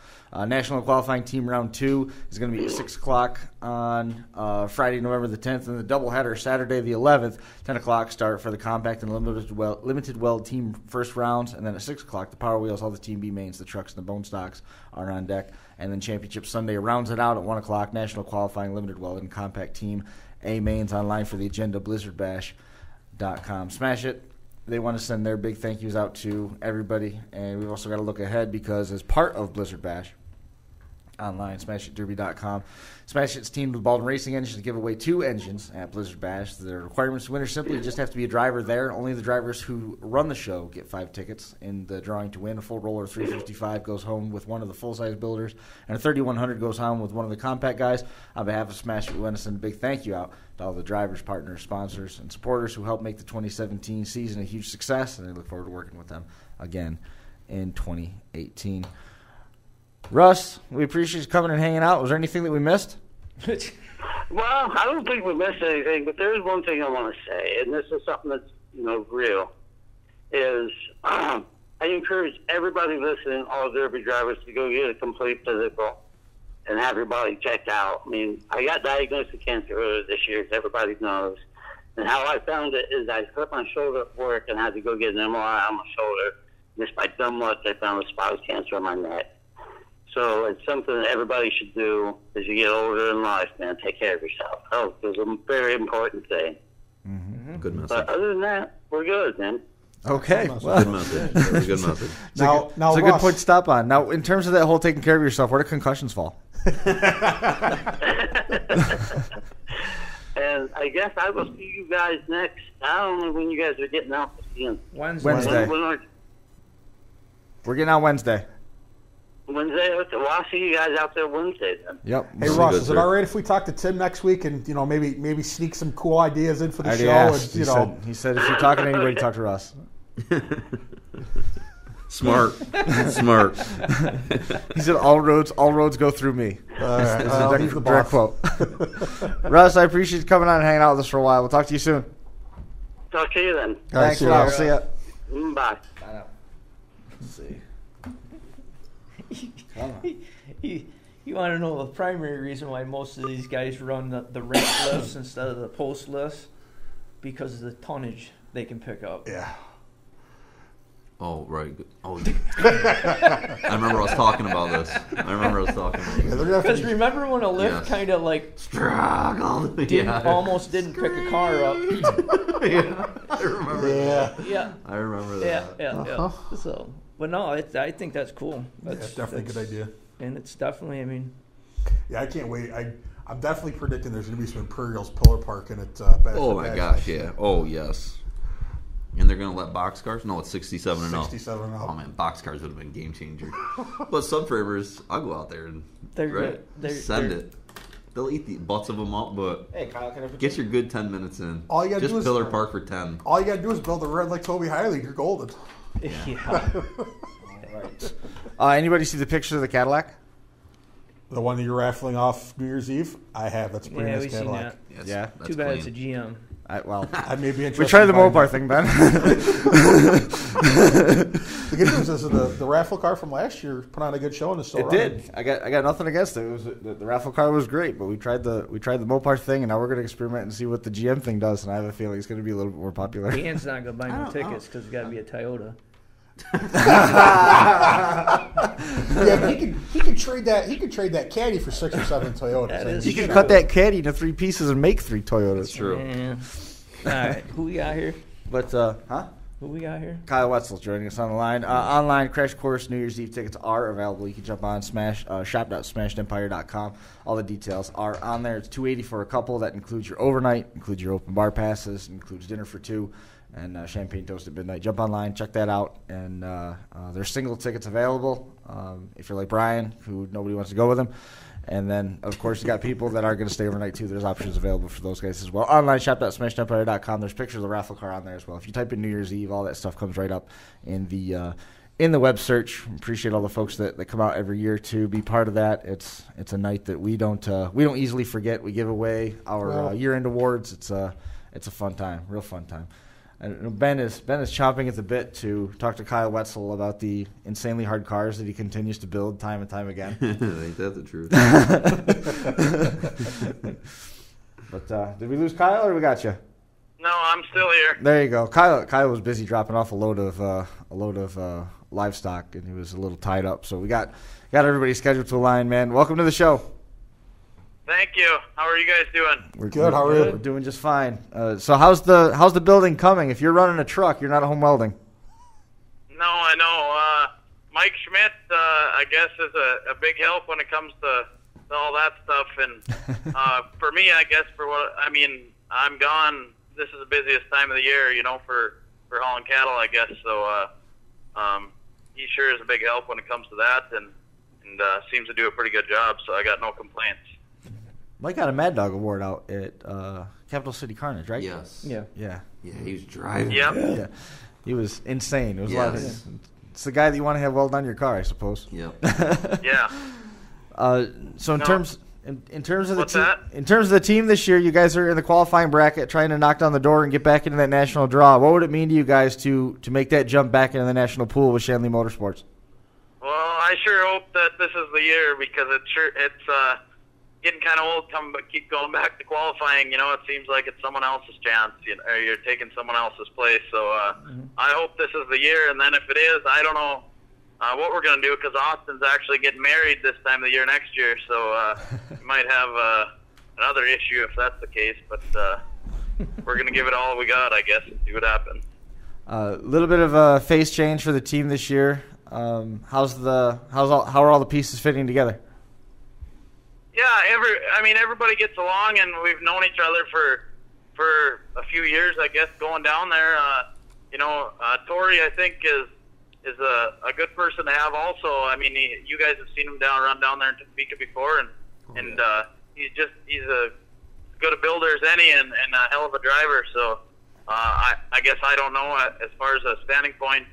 National qualifying team round 2 is going to be at 6 o'clock on Friday, November the 10th, and the doubleheader Saturday the 11th, 10 o'clock start for the compact and limited weld team first rounds, and then at 6 o'clock the Power Wheels, all the Team B mains, the trucks, and the bone stocks are on deck. And then Championship Sunday rounds it out at 1 o'clock. National qualifying, limited weld, and compact team A mains online for the agenda, blizzardbash.com. Smash it. They want to send their big thank yous out to everybody. And we've also got to look ahead because as part of Blizzard Bash online, smashitderby.com, Smash It's teamed with Baldwin Racing Engines to give away 2 engines at Blizzard Bash. The requirements to win are simple. You just have to be a driver there. Only the drivers who run the show get 5 tickets in the drawing to win. A full roller 355 goes home with one of the full-size builders, and a 3100 goes home with one of the compact guys. On behalf of Smash It, we want to send a big thank you out to all the drivers, partners, sponsors, and supporters who helped make the 2017 season a huge success, and I look forward to working with them again in 2018. Russ, we appreciate you coming and hanging out. Was there anything that we missed? Well, I don't think we missed anything, but there's one thing I want to say, and this is something that's, real, is I encourage everybody listening, all Derby drivers, to go get a complete physical and have your body checked out. I mean, I got diagnosed with cancer earlier this year, as everybody knows, and how I found it is I hurt my shoulder at work and had to go get an MRI on my shoulder. Just by dumb luck, they found a spinal cancer on my neck. So it's something that everybody should do as you get older in life, man. Take care of yourself. Health is a very important thing. Mm-hmm. Good message. But other than that, we're good, man. Okay. Good message. That was a good message. It's a good point to stop on. Now, in terms of that whole taking care of yourself, where do concussions fall? And I guess I will see you guys next. I don't know when you guys are getting out this weekend. Wednesday. We're getting out Wednesday. Wednesday? Okay, well, I'll see you guys out there Wednesday then. Yep. Hey, Russ, is it all right if we talk to Tim next week and, maybe sneak some cool ideas in for the show? And, he said if you're talking to anybody, talk to Russ. Smart. He said all roads go through me. He's the direct quote. Russ, I appreciate you coming on and hanging out with us for a while. We'll talk to you soon. Talk to you then. Thanks a lot. We'll see ya. Bye. Let's see. You want to know the primary reason why most of these guys run the ramp lifts instead of the post lifts? Because of the tonnage they can pick up. Yeah. Oh, right. Oh, I remember us talking about this. Because remember when a lift kind of like struggled, almost didn't pick a car up. Yeah, I remember that. Yeah, I remember that. Yeah. So, but no, I think that's cool. That's definitely a good idea. And it's definitely, Yeah, I can't wait. I'm definitely predicting there's going to be some Imperials pillar parking at Oh my gosh, yeah. Oh yes. And they're going to let box cars? No, it's 67 and up. 67 and up. Oh man, box cars would have been a game changer. But subframers, I'll go out there and send it. They'll eat the butts of them up, but hey, Kyle, can I get your good 10 minutes in. All you got to do is pillar park for 10. All you got to do is build a red like Toby High League. You're golden. Yeah. All right. Anybody see the picture of the Cadillac? The one that you're raffling off New Year's Eve? I have. That's a pretty nice Cadillac. Seen that. Too bad it's a GM. I may be interested. We tried the Mopar thing, Ben. The good news is the raffle car from last year put on a good show and it's still running. Did. I got nothing against it. It was the raffle car was great, but we tried the Mopar thing, and now we're going to experiment and see what the GM thing does. And I have a feeling it's going to be a little bit more popular. Dan's not going to buy no tickets because it's got to be a Toyota. Yeah, but he could trade that. He could trade that Caddy for 6 or 7 Toyotas. He could cut that Caddy into 3 pieces and make 3 Toyotas. That's true. Yeah. All right, who we got here? But Who we got here? Kyle Wetzel joining us on the line. Online Crash Course New Year's Eve tickets are available. You can jump on shop.smashedempire.com. All the details are on there. It's $280 for a couple. That includes your overnight, includes your open bar passes, includes dinner for 2. And champagne toast at midnight. Jump online, check that out. And there's single tickets available if you're like Brian, who nobody wants to go with him. And then, of course, you got people that are going to stay overnight, too. There's options available for those guys as well. Online, shop.smashedempire.com. There's pictures of the raffle car on there as well. If you type in New Year's Eve, all that stuff comes right up in the in the web search. Appreciate all the folks that come out every year to be part of that. It's a night that we don't easily forget. We give away our year-end awards. It's a fun time, real fun time. And Ben is chomping at the bit to talk to Kyle Wetzel about the insanely hard cars that he continues to build time and time again. Ain't that the truth? But did we lose Kyle or we got you? No, I'm still here. There you go. Kyle was busy dropping off a load of livestock, and he was a little tied up. So we got everybody scheduled to align, man. Welcome to the show. Thank you. How are you guys doing? We're good. How are you? We're doing just fine. So how's the building coming? If you're running a truck, you're not at home welding. No, I know. Mike Schmidt, I guess, is a big help when it comes to all that stuff. And for me, I guess, I'm gone. This is the busiest time of the year, for hauling cattle, I guess. So he sure is a big help when it comes to that, and seems to do a pretty good job. So I got no complaints. Mike got a Mad Dog Award out at Capital City Carnage, right? Yes. Yeah. Yeah, he was driving. Yep. Yeah. He was insane. It was Yes. it's the guy that you want to have weld on your car, I suppose. Yep. Yeah. So in terms of What's the that? in terms of the team this year, you guys are in the qualifying bracket, trying to knock down the door and get back into that national draw. What would it mean to you guys to make that jump back into the national pool with Shanley Motorsports? Well, I sure hope that this is the year, because it's getting kind of old. Keep going back to qualifying. It seems like it's someone else's chance. Or you're taking someone else's place. So I hope this is the year. And then if it is, I don't know what we're going to do, because Austin's actually getting married this time of the year next year. So we might have another issue if that's the case. But we're going to give it all we got, I guess, and see what happens. A little bit of a face change for the team this year. How are all the pieces fitting together? Yeah, everybody gets along, and we've known each other for a few years, I guess, going down there. Tory, I think, is a good person to have also. You guys have seen him run down there in Topeka before, and he's as good a builder as any, and a hell of a driver. So I guess I don't know, as far as a standing point,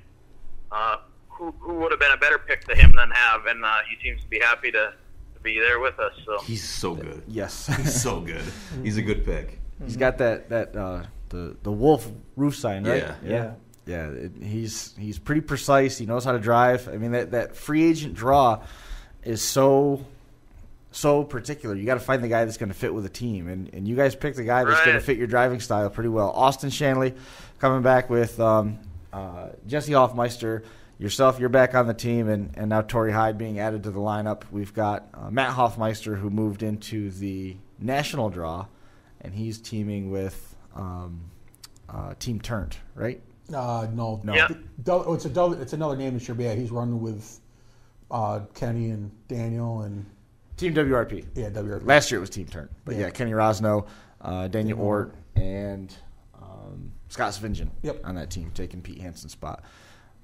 who would have been a better pick to him than have, and he seems to be happy to be there with us. So He's so good. Yes. He's so good. He's a good pick. He's got the wolf roof sign, right? Yeah. Yeah. He's pretty precise. He knows how to drive. That free agent draw is so particular. You got to find the guy that's going to fit with the team, and you guys picked the guy that's going to fit your driving style pretty well. Austin Shanley coming back with Jesse Hoffmeister. Yourself, you're back on the team, and now Tory Heid being added to the lineup. We've got Matt Hoffmeister, who moved into the national draw, and he's teaming with Team Turnt, right? No. Yeah. It's another name that should be. Yeah, he's running with Kenny and Daniel and Team WRP. Yeah, WRP. Last year it was Team Turnt, but Yeah. Kenny Rosno, Daniel Ort, and Scott Svingen on that team, taking Pete Hansen's spot.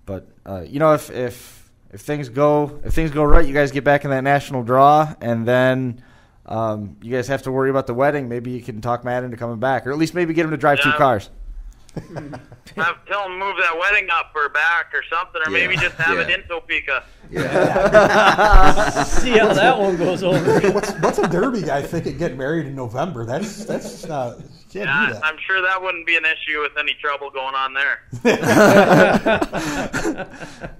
But if things go right, you guys get back in that national draw, and then you guys have to worry about the wedding. Maybe you can talk Matt into coming back, or at least maybe get him to drive 2 cars. tell him to move that wedding up or back or something, or maybe just have it in Topeka. Yeah. See how that one goes over. What's a Derby guy thinking getting married in November? That's can't do that. I'm sure that wouldn't be an issue with any trouble going on there.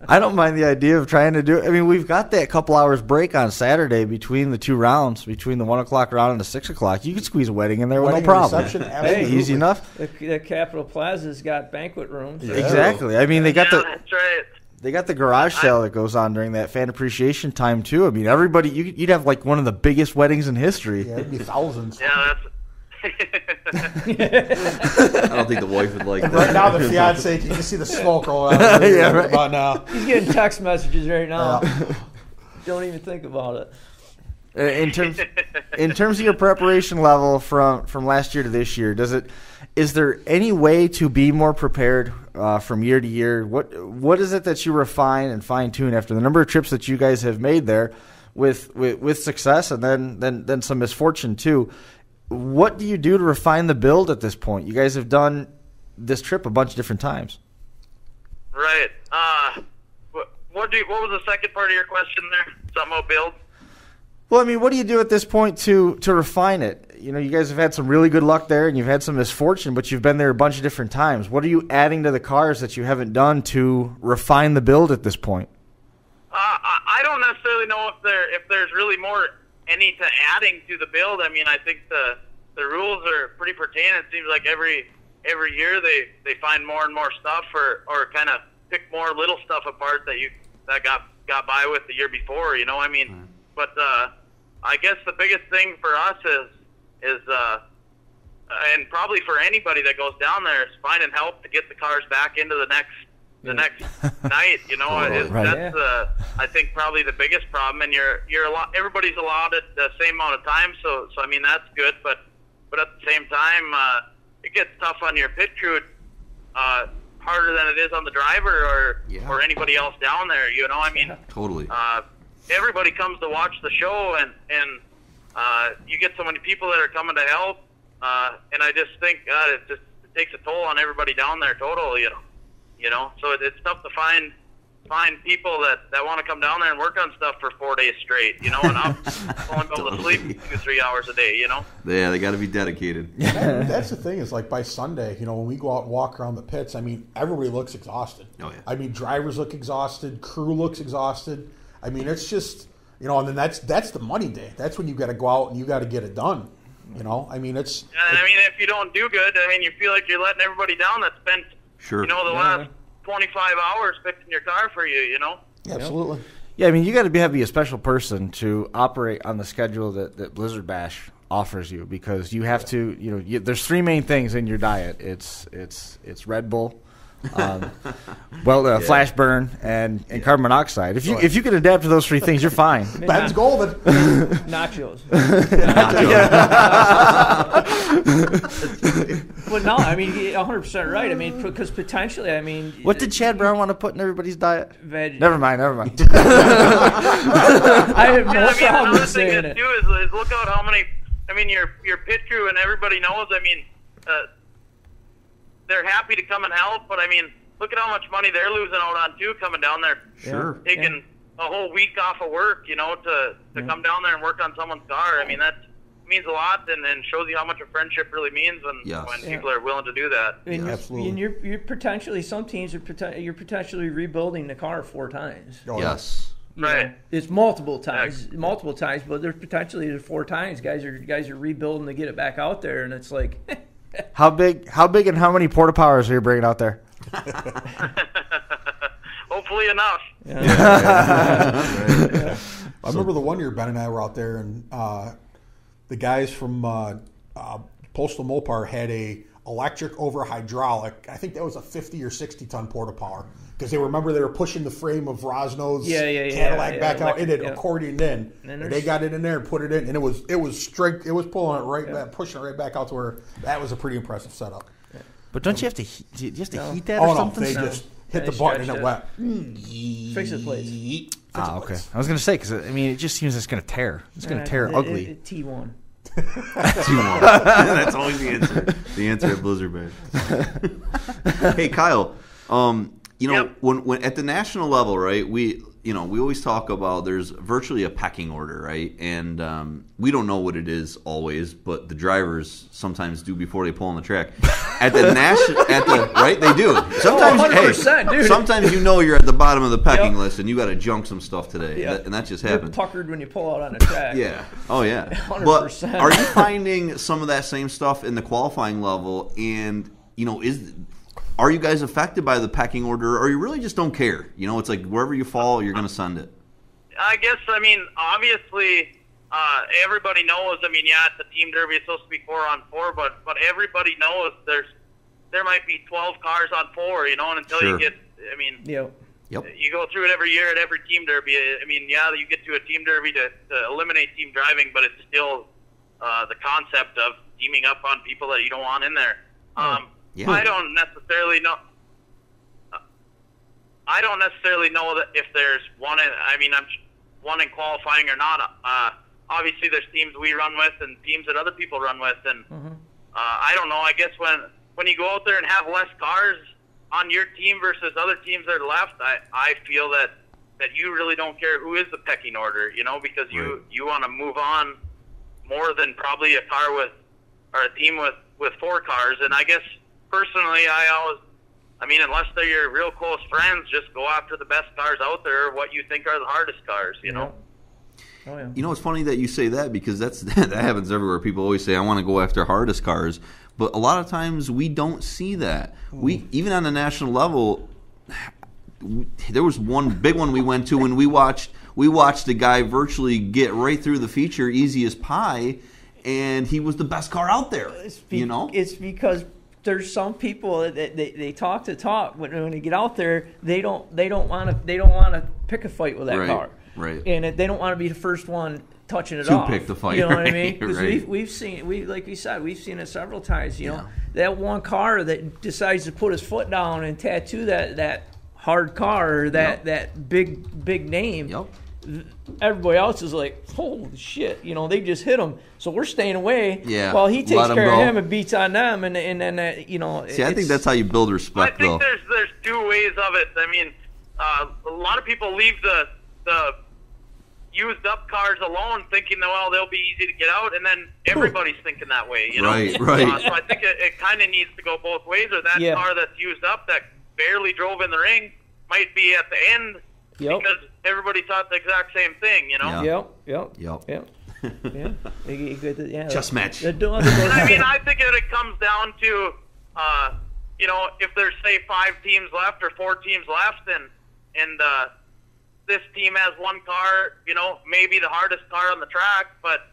I don't mind the idea of trying to do it. We've got that couple hours break on Saturday between the 2 rounds, between the 1 o'clock round and the 6 o'clock. You could squeeze a wedding in there with no problem. Reception, Hey, easy enough. The Capitol Plaza's got banquet rooms. Yeah. Exactly. They got that's right. They got the garage sale that goes on during that fan appreciation time too. Everybody, you'd have like one of the biggest weddings in history. Yeah, it'd be thousands. Yeah, that's. I don't think the wife would like that. Right now, the fiance, you can see the smoke rolling out. About now. He's getting text messages right now. Don't even think about it. In terms of your preparation level from last year to this year, is there any way to be more prepared from year to year? What is it that you refine and fine tune after the number of trips that you guys have made there with success and then some misfortune too? What do you do to refine the build at this point? You guys have done this trip a bunch of different times. Right. What was the second part of your question there? Something about build? Well, I mean, what do you do at this point to refine it? You know, you guys have had some really good luck there, and you've had some misfortune, but you've been there a bunch of different times. What are you adding to the cars that you haven't done to refine the build at this point? I don't necessarily know if there's really more any to adding to the build. I mean, I think the rules are pretty pertaining. It seems like every year they find more and more stuff, or kind of pick more little stuff apart that got by with the year before. You know, I mean, but I guess the biggest thing for us is and probably for anybody that goes down there, is finding help to get the cars back into the next night. You know, that's I think probably the biggest problem. And everybody's allotted the same amount of time, so I mean that's good. But at the same time, it gets tough on your pit crew, harder than it is on the driver or anybody else down there. You know, I mean, Totally. Everybody comes to watch the show, and you get so many people that are coming to help, and I just think it takes a toll on everybody down there. Total, you know. So it's tough to find people that want to come down there and work on stuff for 4 days straight. You know, and I'm only able to sleep 2-3 hours a day. You know. Yeah, they got to be dedicated. That's the thing, is like by Sunday, you know, when we go out and walk around the pits, I mean, everybody looks exhausted. Oh yeah. I mean, drivers look exhausted, crew looks exhausted. I mean, it's just, you know, and then that's the money day. That's when you got to go out and you got to get it done. You know, I mean, it's. And I mean, if you don't do good, I mean, you feel like you're letting everybody down that spent, you know, the last 25 hours fixing your car for you. You know. Yeah, absolutely. Yeah, I mean, you got to be a special person to operate on the schedule that Blizzard Bash offers you, because you have to, you know, there's three main things in your diet. It's Red Bull, flash burn, and carbon monoxide. If you can adapt to those three things, you're fine. Ben's golden. Nachos. But no, I mean, 100% right. I mean, because potentially, I mean, what did Chad Brown want to put in everybody's diet? Veg. Never mind. I have no problem another saying thing it. too is look out how many. I mean, your pit crew and everybody knows. I mean, they're happy to come and help, but I mean, look at how much money they're losing out on too, coming down there, taking a whole week off of work, you know, to come down there and work on someone's car. I mean, that means a lot, and shows you how much a friendship really means when people are willing to do that. And absolutely. And you're potentially, some teams you're potentially rebuilding the car 4 times. Oh, Yes. Right. It's multiple times, but there's potentially 4 times guys are rebuilding to get it back out there, and it's like. How big and how many porta powers are you bringing out there? Hopefully enough. I remember the one year Ben and I were out there, and the guys from Postal Mopar had a electric over hydraulic. I think that was a 50 or 60 ton porta power, because they were pushing the frame of Rosno's Cadillac back out. It had accordioned in. And they got it in there and put it in, and it was straight. It was pulling it right back, pushing it right back out to where that was a pretty impressive setup. But don't you have to heat that or something? They just hit the button and it went. Fix it, please. Okay. I was going to say, because I mean, it just seems it's going to tear. It's going to tear ugly. T1. T1. That's always the answer. The answer at Blizzard Bash. Hey, Kyle. You know, when at the national level, right? We always talk about there's virtually a pecking order, right? And we don't know what it is always, but the drivers sometimes do before they pull on the track. At the right, they do. Sometimes, 100%, dude. Sometimes you're at the bottom of the pecking list, and you got to junk some stuff today, and that just happens. You're puckered when you pull out on the track. Yeah. Oh yeah. 100%. But are you finding some of that same stuff in the qualifying level? And are you guys affected by the pecking order, or you really just don't care? You know, it's like wherever you fall, you're going to send it. I guess, I mean, obviously, everybody knows. I mean, at the team derby, it's supposed to be 4-on-4, but everybody knows there might be 12 cars on 4. You know, and until you get, I mean, you go through it every year at every team derby. I mean, you get to a team derby to eliminate team driving, but it's still the concept of teaming up on people that you don't want in there. I don't necessarily know. I don't necessarily know that if there's one. I'm one in qualifying or not. Obviously, there's teams we run with and teams that other people run with, and I don't know. I guess when you go out there and have less cars on your team versus other teams that are left, I feel that that you really don't care who is the pecking order, because you want to move on more than probably a team with 4 cars. And I guess personally, unless they're your real close friends, just go after the best cars out there, what you think are the hardest cars, know. Oh, yeah. It's funny that you say that, because that happens everywhere. People always say, I want to go after hardest cars. But a lot of times we don't see that. We even on the national level, there was one big one we went to when we watched a guy virtually get right through the feature easy as pie, and he was the best car out there. It's because there's some people that they talk, but when they get out there, they don't want to pick a fight with that car. Right. And they don't want to be the first one touching it off. To pick the fight. You know what I mean? Because Right. we've seen it several times. That one car that decides to put his foot down and tattoo that hard car, or that big name. Yep. Everybody else is like, holy shit, they just hit him. So we're staying away while he takes Let him care go. of him and beats on them. And then, See, I think that's how you build respect, I think though. there's 2 ways of it. I mean, a lot of people leave the used up cars alone, thinking that they'll be easy to get out, and then everybody's thinking that way. Right. So I think it kind of needs to go both ways. Or that car that's used up that barely drove in the ring might be at the end because everybody thought the exact same thing. Yep. Chess match. I think it comes down to, if there's say 5 teams left or 4 teams left, and this team has 1 car, maybe the hardest car on the track, but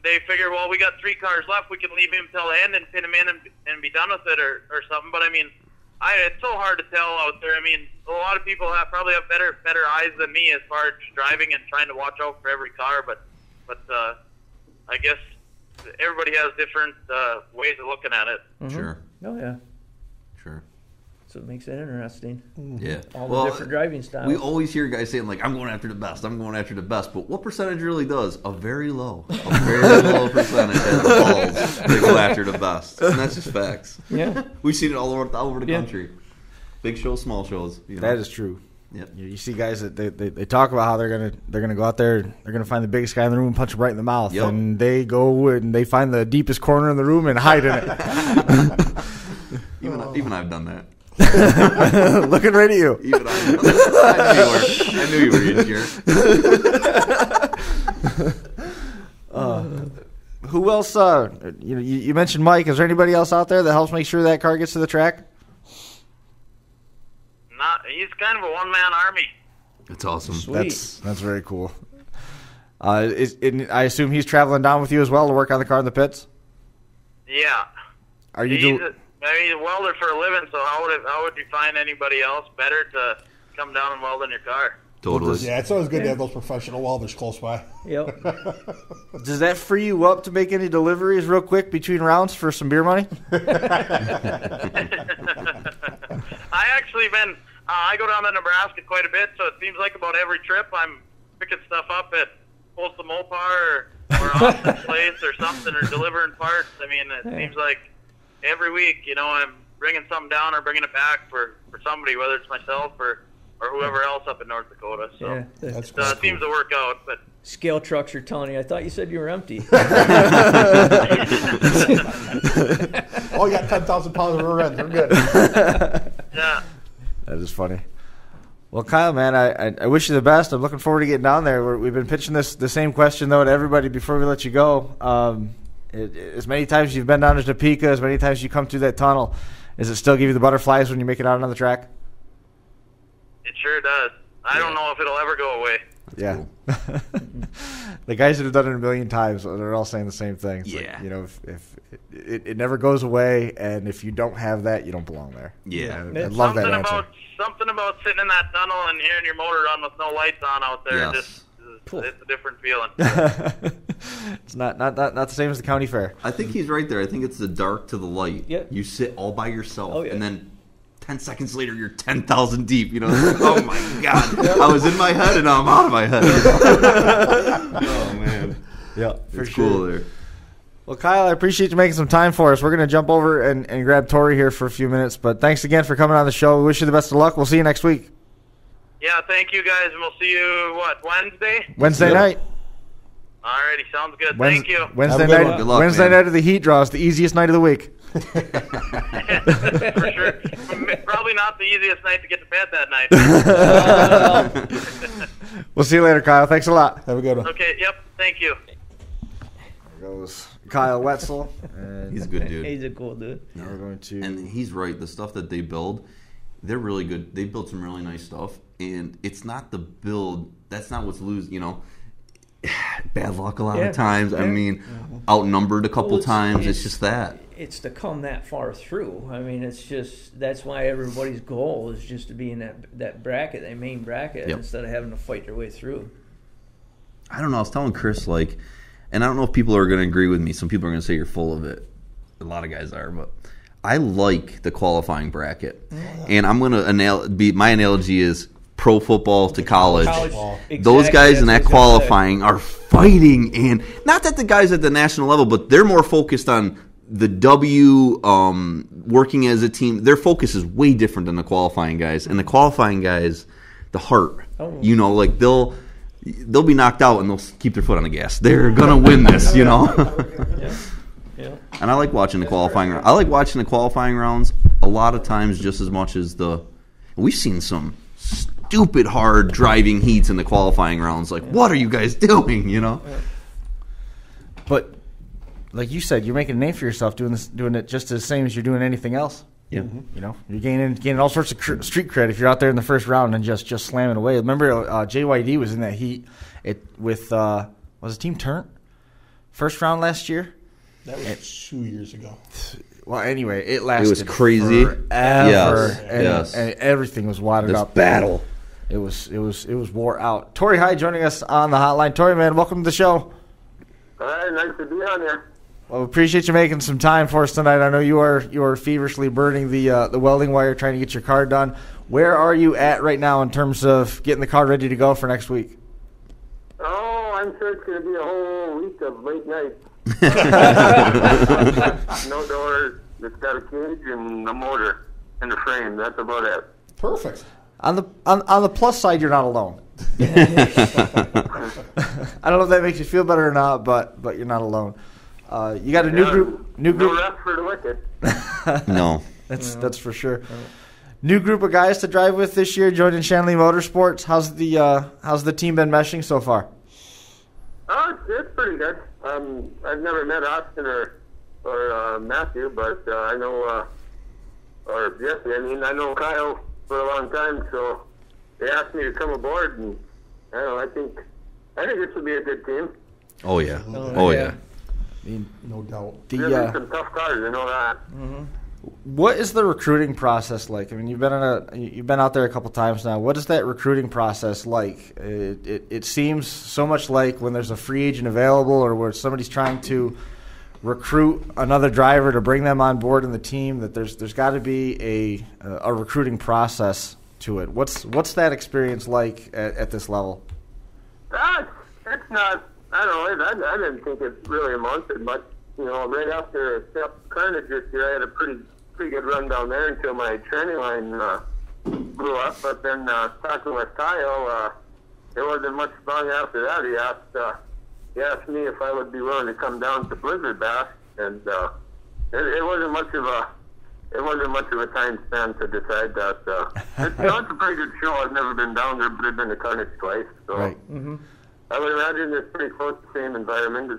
they figure, well, we got 3 cars left, we can leave him till the end and pin him in and be done with it or something. But it's so hard to tell out there. A lot of people probably have better eyes than me as far as driving and trying to watch out for every car, but I guess everybody has different ways of looking at it. Mm-hmm. Sure. Oh, yeah. Sure. So it makes it interesting. Yeah. All the different driving styles. We always hear guys saying, I'm going after the best. I'm going after the best. But what percentage really does? A very low percentage has balls to go after the best. And that's just facts. Yeah. We've seen it all over the country. Big shows, small shows. That is true. Yep. You see guys that they talk about how they're gonna go out there, they're gonna find the biggest guy in the room and punch him right in the mouth, and they go and they find the deepest corner in the room and hide in it. Even I've done that. Looking right at you. Even I knew you were in here. Who else? You mentioned Mike. Is there anybody else out there that helps make sure that car gets to the track? He's kind of a one-man army. That's awesome. Sweet. That's very cool. I assume he's traveling down with you as well to work on the car in the pits? Yeah. He's a welder for a living, so how would you find anybody else better to come down and weld in your car? Totally. Yeah, it's always good to have those professional welders close by. Yep. Does that free you up to make any deliveries real quick between rounds for some beer money? I go down to Nebraska quite a bit, so it seems like about every trip I'm picking stuff up at Folsom Mopar or Austin's place or something, or delivering parts. It seems like every week, I'm bringing something down or bringing it back for somebody, whether it's myself or whoever else up in North Dakota. So That's it seems to work out. But scale trucks are telling you, I thought you said you were empty. Oh, you got 10,000 pounds of rear end. We're good. yeah. That is funny. Well, Kyle, man, I wish you the best. I'm looking forward to getting down there. We've been pitching the same question, though, to everybody before we let you go. As many times as you've been down to Topeka, as many times as you come through that tunnel, does it still give you the butterflies when you make it out on the track? It sure does. I don't know if it'll ever go away. Yeah. The guys that have done it a million times, they're all saying the same thing. It's Yeah. like, if it never goes away, and if you don't have that, you don't belong there. Yeah. I love that answer. Something about sitting in that tunnel and hearing your motor run with no lights on out there. Yes. It's a different feeling. It's not the same as the county fair. I think he's right there. I think it's the dark to the light. Yeah. You sit all by yourself, Oh, yeah. and then 10 seconds later, you're 10,000 deep. Oh, my God. I was in my head, and now I'm out of my head. Oh, man. Yeah, for It's sure. cool there. Well, Kyle, I appreciate you making some time for us. We're going to jump over and grab Tory here for a few minutes. But thanks again for coming on the show. We wish you the best of luck. We'll see you next week. Yeah, thank you guys, and we'll see you, Wednesday? Wednesday night. Alrighty, sounds good. Thank you. Wednesday Have a good night. one. Good luck, Wednesday man. night of the Heat draw is the easiest night of the week. For sure. Probably not the easiest night to get to bed that night. We'll see you later, Kyle. Thanks a lot. Have a good one. Okay, yep, thank you. There goes Kyle Wetzel. And He's a good dude. He's a cool dude. now we're going to. And he's right. The stuff that they build, they're really good. They build some really nice stuff, and it's not the build. That's not what's losing. Bad luck a lot of times. I mean, outnumbered a couple times. It's just that. It's to come that far through. I mean, it's just that's why everybody's goal is just to be in that bracket, that main bracket, instead of having to fight their way through. I don't know. I was telling Chris, and I don't know if people are going to agree with me. Some people are going to say you're full of it. A lot of guys are, but I like the qualifying bracket. And I'm going to my analogy is pro football to college. Exactly, Those guys in that that's what I was gonna qualifying are fighting, and not that the guys at the national level, but they're more focused on the W, working as a team. Their focus is way different than the qualifying guys. And the qualifying guys, the heart, they'll be knocked out and they'll keep their foot on the gas. They're gonna win this, Yeah. And I like watching the qualifying. I like watching the qualifying rounds a lot of times just as much as we've seen some stupid hard driving heats in the qualifying rounds. Like, what are you guys doing? But like you said, you're making a name for yourself doing it just as same as you're doing anything else. Yeah. You're gaining all sorts of street cred if you're out there in the first round and just slamming away. Remember, JYD was in that heat with was it Team Turnt? First round last year. That was 2 years ago. Well, anyway, it lasted. It was crazy. Forever, Yes. and everything was watered This up. battle. It was wore out. Tory High joining us on the hotline. Tory, man, welcome to the show. All right, nice to be on here. Well, we appreciate you making some time for us tonight. I know you are feverishly burning the welding wire, trying to get your car done. Where are you at right now in terms of getting the car ready to go for next week? Oh, I'm sure it's going to be a whole week of late nights. No doors. It's got a cage and a motor and a frame. That's about it. Perfect. On the plus side, you're not alone. I don't know if that makes you feel better or not, but you're not alone. You got a new group. No rest for the wicked. No. That's for sure. New group of guys to drive with this year, joining Shanley Motorsports. How's the team been meshing so far? Oh, it's pretty good. I've never met Austin or Matthew, but I know or Jesse. I mean, I know Kyle for a long time, so they asked me to come aboard, and I don't know. I think this will be a good team. Oh yeah. Oh yeah. No doubt. There's some tough cars, I know that. Mm-hmm. What is the recruiting process like? I mean, you've been out there a couple times now. What is that recruiting process like? It seems so much like when there's a free agent available or where somebody's trying to recruit another driver to bring them on board in the team that there's got to be a recruiting process to it. What's that experience like at this level? It's not. I don't know. I didn't think it really amounted much. Right after Carnage this year, I had a pretty good run down there until my training line blew up. But then talking with Kyle, it wasn't much long after that. He asked me if I would be willing to come down to Blizzard Bash, and it wasn't much of a time span to decide that. It's a pretty good show. I've never been down there, but I've been to Carnage twice. So Right. Mm-hmm. I would imagine it's pretty close to the same environment.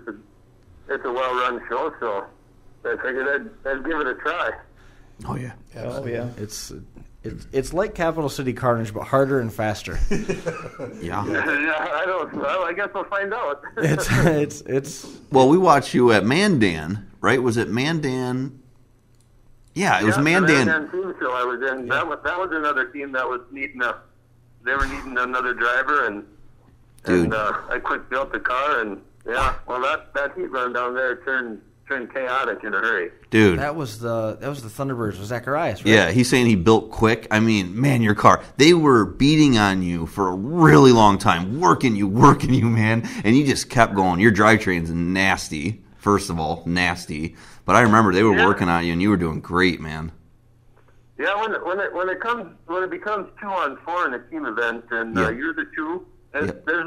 It's a well-run show, so I figured I'd give it a try. Oh yeah. Oh yeah. It's like Capital City Carnage, but harder and faster. Yeah. Yeah, I don't. Well, I guess we'll find out. It's Well, we watched you at Mandan, right? Was it Mandan? Yeah, it was Mandan. The Mandan team show I was in. Yeah. That was another team that was needing they were needing another driver, and I quick built the car, and that heat run down there turned chaotic in a hurry. Dude. that was the Thunderbirds with Zacharias, right? Yeah, he's saying he built quick. I mean, man, your car. They were beating on you for a really long time, working you, man, and you just kept going. Your drivetrain's nasty, first of all, nasty. But I remember they were working on you, and you were doing great, man. Yeah, when it becomes 2-on-4 in a team event, and you're the two, there's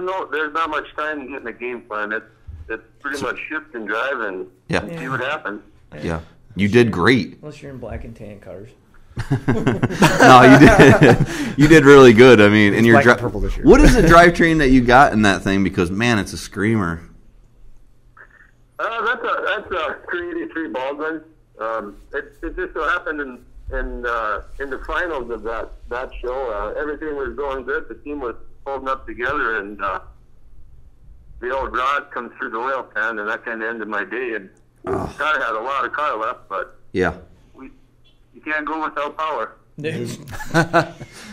not much time getting a game plan. It's pretty much shift and drive and see what happens. Yeah, you did great. Unless you're in black and tan cars. No, you did. You did really good. I mean, in your purple this year. What is the drivetrain that you got in that thing? Because man, it's a screamer. That's a 383 Baldwin. It just so happened in the finals of that show, everything was going good. The team was holding up together, and the old rod comes through the oil pan, and that kind of ended my day. And the car had a lot of car left, but you can't go without power.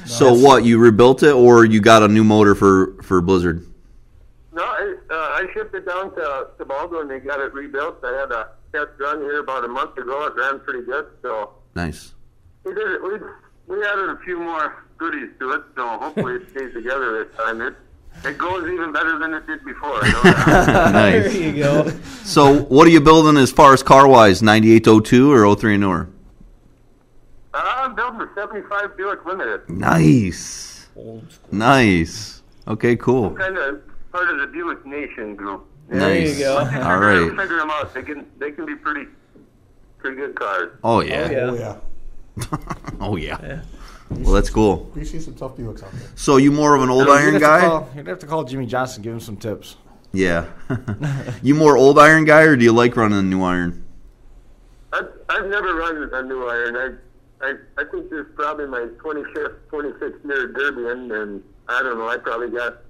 So what? You rebuilt it, or you got a new motor for Blizzard? No, I shipped it down to Baldwin. They got it rebuilt. I had a test run here about a month ago. It ran pretty good. So nice. We did it. We added a few more goodies to it, so hopefully it stays together this time. It goes even better than it did before. I know that. Nice. There you go. So what are you building as far as car-wise? 9802 or 03 and newer? I'm building a 75 Buick Limited. Nice. Nice. Okay, cool. I'm kind of part of the Buick Nation group. There you go. All right. Figure them out. They can be pretty good cars. Oh yeah. Oh, yeah. Oh yeah. Well, that's cool. We see some tough Buicks out there. So you more of an old iron guy? You'd have to call Jimmy Johnson, give him some tips. Yeah. You more old iron guy, or do you like running a new iron? I've never run a new iron. I think this is probably my 26th year Derby, and I don't know, I probably got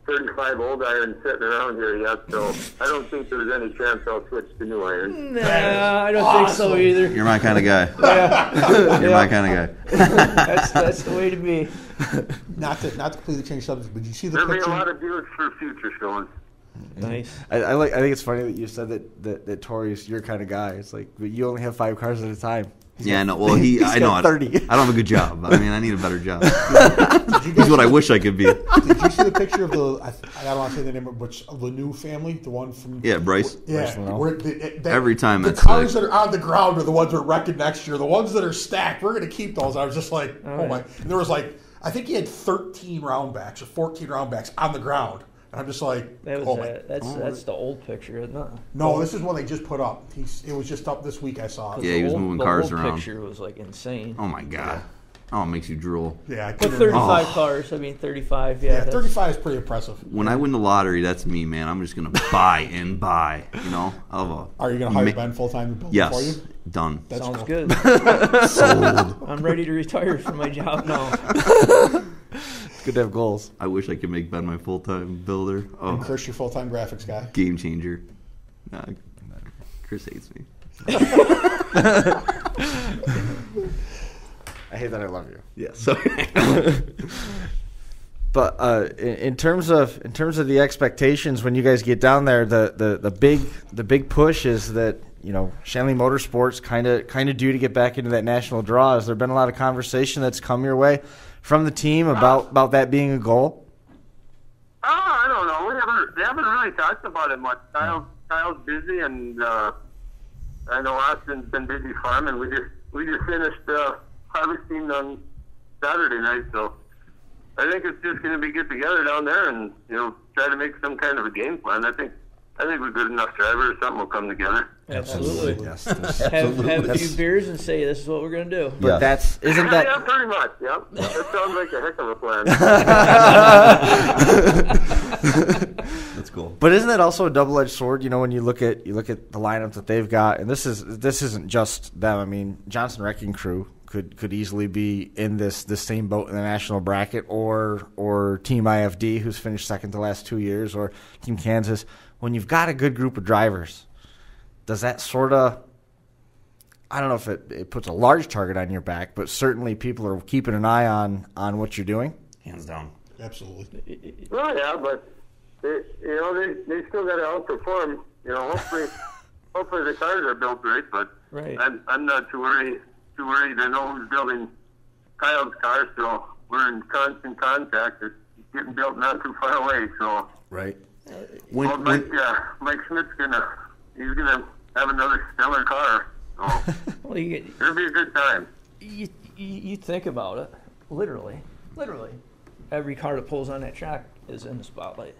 35 old irons sitting around here yet, so I don't think there's any chance I'll switch to new irons. Nah, I don't think so either. You're my kind of guy. Yeah. You're my kind of guy. That's the way to be. Not to completely change subject, but you see the There'll picture. be a lot of Buicks for future shows. Nice. I think it's funny that you said that Tory's your kind of guy. It's like, but you only have 5 cars at a time. Yeah, no. Well, I know. 30. I don't have a good job. I mean, I need a better job. He's what I wish I could be. Did you see the picture of the? I don't want to say the name, but of the new family, the one from Bryce. Yeah, every time the cars that are on the ground are the ones that are wrecking next year. The ones that are stacked, we're going to keep those. I was just like, oh my! And there was like, I think he had 13 roundbacks or 14 roundbacks on the ground. And I'm just like, that's the old picture, isn't it? No, this is one they just put up. It was just up this week. I saw it. Yeah, he was moving cars around. The old picture was like insane. Oh my god! Oh, it makes you drool. Yeah, but 35 cars. I mean, 35. Yeah, 35 is pretty impressive. When I win the lottery, that's me, man. I'm just gonna buy and buy. You know, Are you gonna hire Ben full time to build it for you? Yes, done. That's Sounds cool. good. Sold. I'm ready to retire from my job now. It's good to have goals. I wish I could make Ben my full-time builder. Oh, And Chris, your full-time graphics guy. Game changer. Nah, Chris hates me. I hate that I love you. Yeah. So. But in terms of the expectations when you guys get down there, the big push is that, you know, Shanley Motorsports kind of due to get back into that national draw. Has there been a lot of conversation that's come your way from the team about that being a goal? I don't know. We haven't really talked about it much. Kyle's busy, and I know Austin's been busy farming. We just finished harvesting on Saturday night, so I think it's just going to be get together down there and, you know, try to make some kind of a game plan. I think we're good enough drivers. Something will come togetger. Absolutely. Yes. Have a few beers and say this is what we're going to do. But isn't that? Yeah, pretty much. Yep. That sounds like a heck of a plan. That's cool. But isn't that also a double-edged sword? You know, when you look at the lineup that they've got, and this isn't just them. I mean, Johnson Wrecking Crew could easily be in this same boat in the national bracket, or Team IFD, who's finished second the last 2 years, or Team Kansas. When you've got a good group of drivers, does that sort of, I don't know if it puts a large target on your back, but certainly people are keeping an eye on what you're doing? Hands down. Absolutely. Well, yeah, but they still got to outperform. You know, hopefully the cars are built right. But I'm not too worried. I know who's building Kyle's car, so we're in constant contact. It's getting built not too far away. So right. Mike Schmidt's gonna have another stellar car. So it'll be a good time. you think about it, literally, every car that pulls on that track is in the spotlight.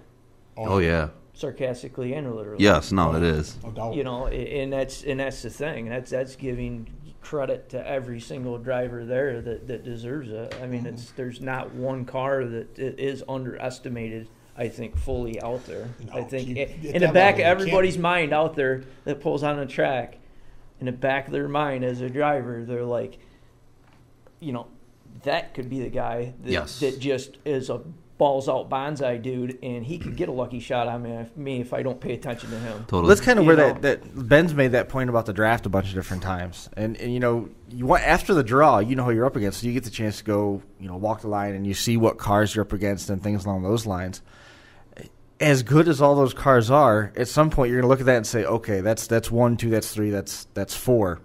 Oh yeah. Sarcastically and literally. Yes, no, it is. No doubt. You know, and that's the thing. That's giving credit to every single driver there that deserves it. I mean, there's not one car that is underestimated. I think fully out there. No, I think at in the that back of level, you everybody's can't. mind out there that pulls on a track, in the back of their mind as a driver, they're like, you know, that could be the guy that just is a balls out bonsai dude, and he could get a lucky shot on me if I don't pay attention to him. Totally. That's kind of where that Ben's made that point about the draft a bunch of different times, and you know, you want after the draw, you know who you're up against, so you get the chance to go, you know, walk the line and you see what cars you're up against and things along those lines. As good as all those cars are, at some point you're going to look at that and say, okay, that's 1, 2, that's 3, that's 4.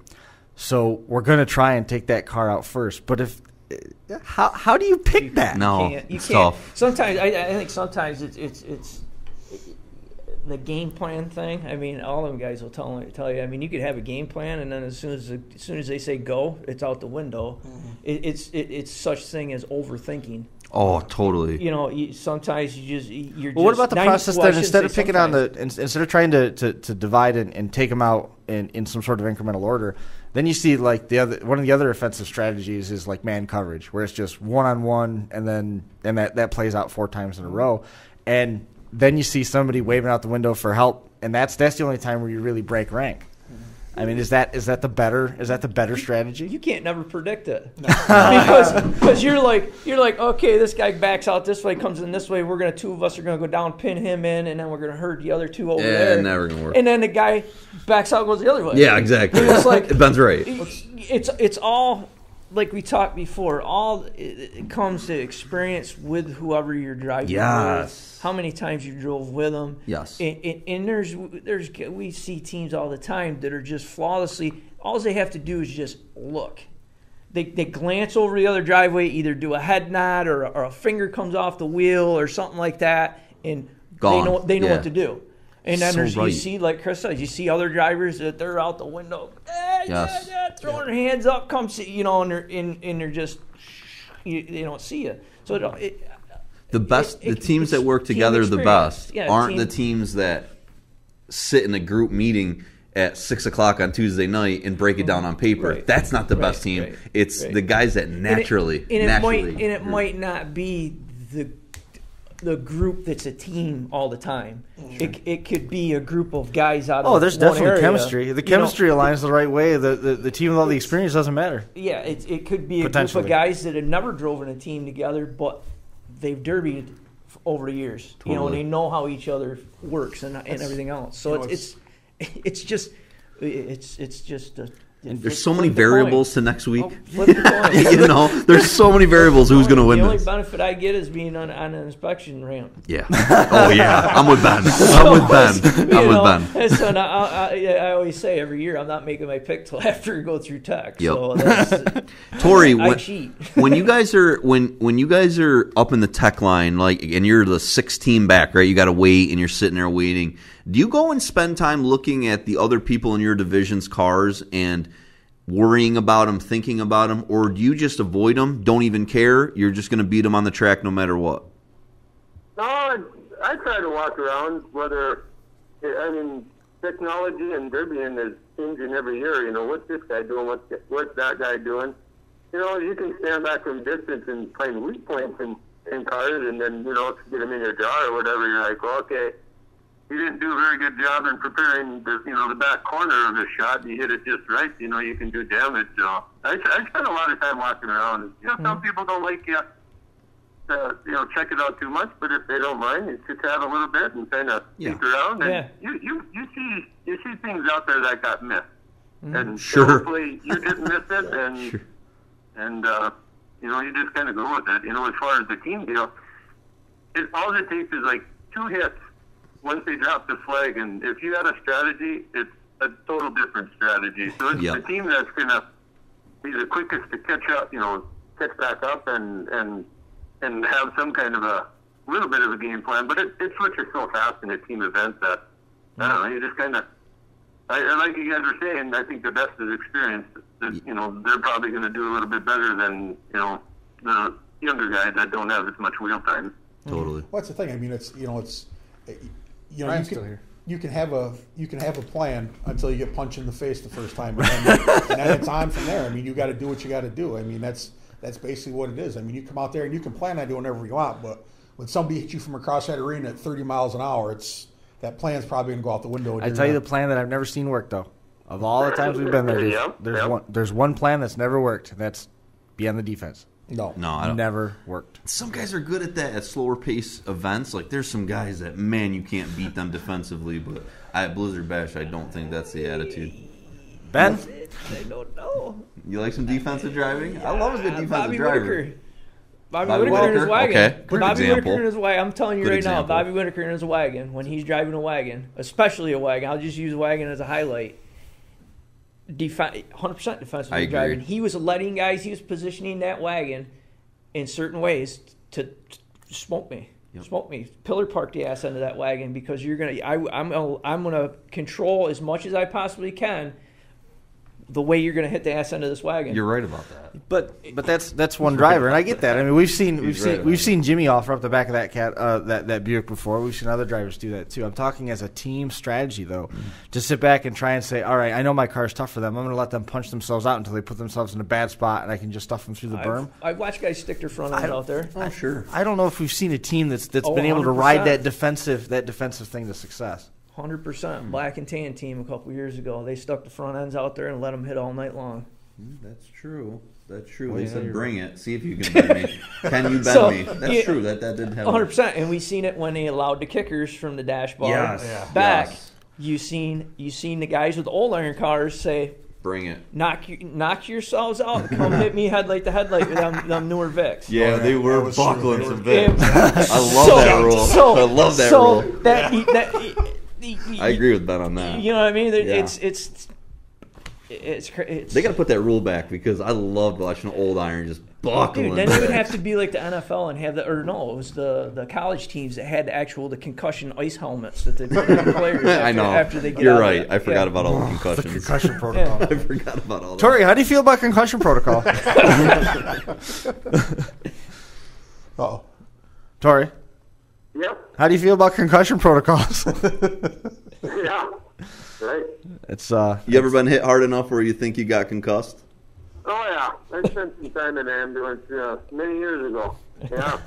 So we're going to try and take that car out first. But if how do you pick that? No, you it's can't. tough. Sometimes I think sometimes it's the game plan thing. I mean, all them guys will tell you. I mean, you could have a game plan, and then as soon as they say go, it's out the window. Mm-hmm. It's such thing as overthinking. Oh, totally. You know, sometimes you're. Well, what about the process then? Instead of picking on instead of trying to divide and take them out in some sort of incremental order, then you see like one of the other offensive strategies is like man coverage, where it's just 1-on-1, and that plays out 4 times in a row, and then you see somebody waving out the window for help, and that's the only time where you really break rank. I mean, is that the better strategy? You can't never predict it because you're like okay, this guy backs out this way, comes in this way. Two of us are gonna go down, pin him in, and then we're gonna hurt the other 2 over there. Never gonna work. And then the guy backs out, goes the other way. Yeah, exactly. And it's like Ben's right. It's all like we talked before. All it comes to experience with whoever you're driving. Yes. With. How many times you drove with them? Yes. And there's we see teams all the time that are just flawlessly. All they have to do is just look. They glance over the other driveway, either do a head nod or a finger comes off the wheel or something like that, and Gone. they know what to do. And then So you see, like Chris says, you see other drivers that they're out the window, throwing their hands up, come see, you know, and they're just, they don't see you. So the teams that work together the best aren't the teams that sit in a group meeting at 6:00 on Tuesday night and break it down on paper. Right. That's not the best team. Right. It's the guys that naturally. It might not be the group that's a team all the time. Sure. It could be a group of guys out of there's one definitely area. chemistry. The chemistry aligns the right way. The team with all the experience doesn't matter. Yeah, it could be a group of guys that have never driven a team together, but they've derbied over the years. Totally. You know, and they know how each other works and everything else. So it's just and there's so many variables to next week. Flip the coin. You know, there's so many variables. Who's going to win this? The only this? benefit I get is being on an inspection ramp. Yeah. Oh yeah. I'm with Ben. So I always say every year I'm not making my pick till after I go through tech. Yep. So that's, Tory, I cheat. when you guys are up in the tech line, like, and you're the 6th team back, right? You got to wait, and you're sitting there waiting. Do you go and spend time looking at the other people in your division's cars and worrying about them, thinking about them, or do you just avoid them, don't even care, you're just going to beat them on the track no matter what? No, I try to walk around, technology and derbying is changing every year. You know, what's this guy doing? What's that guy doing? You know, you can stand back from distance and find weak points in cars, and then, you know, get them in your jar or whatever. You're like, well, okay, you didn't do a very good job in preparing the back corner of the shot. You hit it just right. You know, you can do damage. So I spend a lot of time walking around. You know, some people don't like you to, check it out too much, but if they don't mind, it's just have a little bit and kind of peek around. And you see things out there that got missed. Mm-hmm. And hopefully you didn't miss it, and you just kind of go with it. You know, as far as the team deal, all it takes is like 2 hits once they drop the flag, and if you had a strategy, it's a total different strategy. So it's the team that's going to be the quickest to catch up, catch back up and have some kind of a little bit of a game plan. But it switches so fast in a team event that, I don't know, you just kind of, I like you guys were saying, I think the best is experience. that, you know, they're probably going to do a little bit better than, you know, the younger guys that don't have as much wheel time. Totally. Well, that's the thing. I mean, it's you know, Ryan's still here. you can have a plan until you get punched in the face the first time, and then it's on from there. I mean, you got to do what you got to do. I mean, that's basically what it is. I mean, you come out there and you can plan on doing whatever you want, but when somebody hits you from across that arena at 30 miles an hour, that plan's probably going to go out the window. I tell you the plan that I've never seen work, though. Of all the times we've been there, there's one plan that's never worked, and that's be on the defense. No, I don't. Never worked. Some guys are good at that at slower pace events. Like there's some guys that, man, you can't beat them defensively. But at Blizzard Bash, I don't think that's the attitude. Ben? I don't know. You like some defensive driving? I love a good defensive Bobby driver. Whitaker. Bobby Whitaker in his wagon. Okay, good Bobby example. Whitaker in his wagon. I'm telling you Good right example. now, Bobby Whitaker in his wagon, when he's driving a wagon, especially a wagon, I'll just use a wagon as a highlight. 100% defensively driving. He was letting guys, he was positioning that wagon in certain ways to smoke me. Yep. Smoke me. Pillar park the ass into that wagon because you're gonna. I'm gonna control as much as I possibly can the way you're gonna hit the ass end of this wagon. You're right about that. But that's one driver, and I get that. I mean, we've seen Jimmy offer up the back of that Buick before. We've seen other drivers do that too. I'm talking as a team strategy though, to sit back and try and say, all right, I know my car's tough for them. I'm going to let them punch themselves out until they put themselves in a bad spot, and I can just stuff them through the berm. I've watched guys stick their front ends out there. Oh, sure. I don't know if we've seen a team that's been able to 100%. ride that defensive thing to success. 100%. Black and tan team a couple years ago. They stuck the front ends out there and let them hit all night long. That's true. That's true. Well, They yeah, said, you're bring it. See if you can bend me. Can you bend me? That's true. That didn't happen. 100%. And we seen it when they allowed the kickers from the dash bar back. Yes. You seen the guys with old iron cars say, Bring it. knock yourselves out. Come hit me headlight to headlight with them newer Vicks. Yeah, they were was buckling true. some bits. I love that rule. I love that rule. I agree with Ben on that. You know what I mean? Yeah. It's They got to put that rule back because I loved watching old iron just buckling. Dude, then it would have to be like the NFL and have it was the college teams that had the concussion ice helmets that they put on the players I know. after they get You're out right. of it. I forgot about all the concussions. Concussion protocol. I forgot about all that. Tory, how do you feel about concussion protocol? Oh, Tory, Yep. how do you feel about concussion protocols? Yeah. Right. It's You ever been hit hard enough where you think you got concussed? Oh, yeah. I spent some time in an ambulance many years ago. Yeah.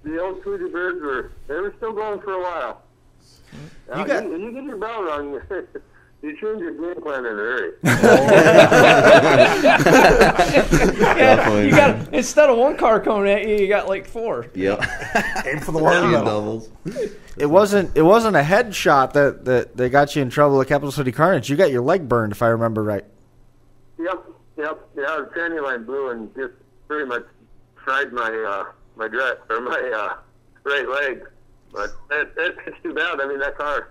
The old Tweety Birds they were still going for a while. You get your bell rung, you change your game plan in a hurry. You got instead of one car coming at you, you got like four. Yep. aim for the water medal. Doubles. It wasn't a headshot that got you in trouble at Capital City Carnage. You got your leg burned, if I remember right. Yep. Yeah, the tranny line blew and just pretty much fried my right leg. But that's too bad. I mean, that car's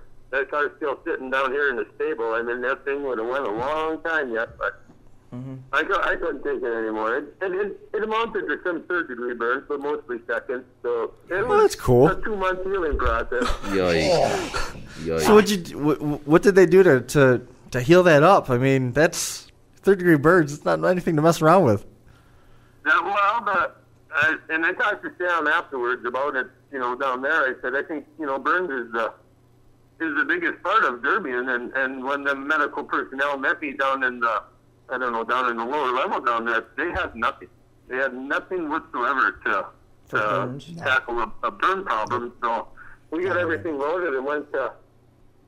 still sitting down here in the stable. I mean, that thing would have went a long time yet, but I couldn't take it anymore. It amounted to some third-degree burns, but mostly second. So it was that's cool. a 2-month healing process. Yikes. Yikes. So what did they do to heal that up? I mean, that's third-degree burns. It's not anything to mess around with. And I talked to Sam afterwards about it, down there. I said, I think, burns is the biggest part of derbying. And when the medical personnel met me down in the lower level down there, they had nothing. They had nothing whatsoever to tackle a burn problem. So we got everything loaded and went to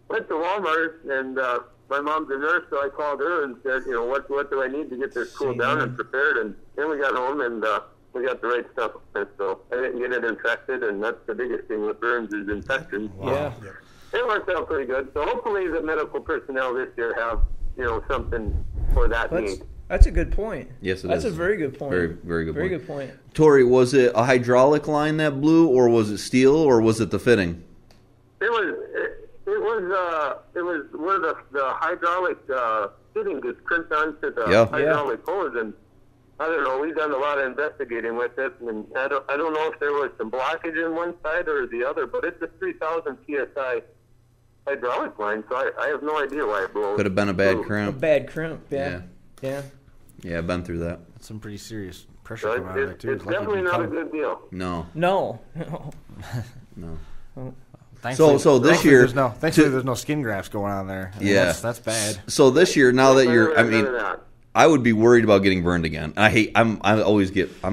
Walmart, and my mom's a nurse, so I called her and said, what do I need to get this cooled down and prepared? And then we got home and we got the right stuff. And so I didn't get it infected, and that's the biggest thing with burns is infection. Yeah. It worked out pretty good. So hopefully the medical personnel this year have, something for that need. That's a good point. Yes, That's a very good point. Very, very good point. Very good point. Tory, was it a hydraulic line that blew, or was it steel, or was it the fitting? It was where the hydraulic fitting just crimped onto the hydraulic hose, and I don't know. We've done a lot of investigating with it, and I don't know if there was some blockage in one side or the other, but it's a 3,000 psi hydraulic line, so I have no idea why it blew. Could have been a bad crimp. A bad crimp, yeah. Yeah, I've been through that. That's some pretty serious pressure So coming out of there, too. it's definitely not a good deal. No. No. So this year, thankfully there's no skin grafts going on there. I mean, yeah, that's bad. So this year, now that you're, I mean, None of that. I would be worried about getting burned again. I'm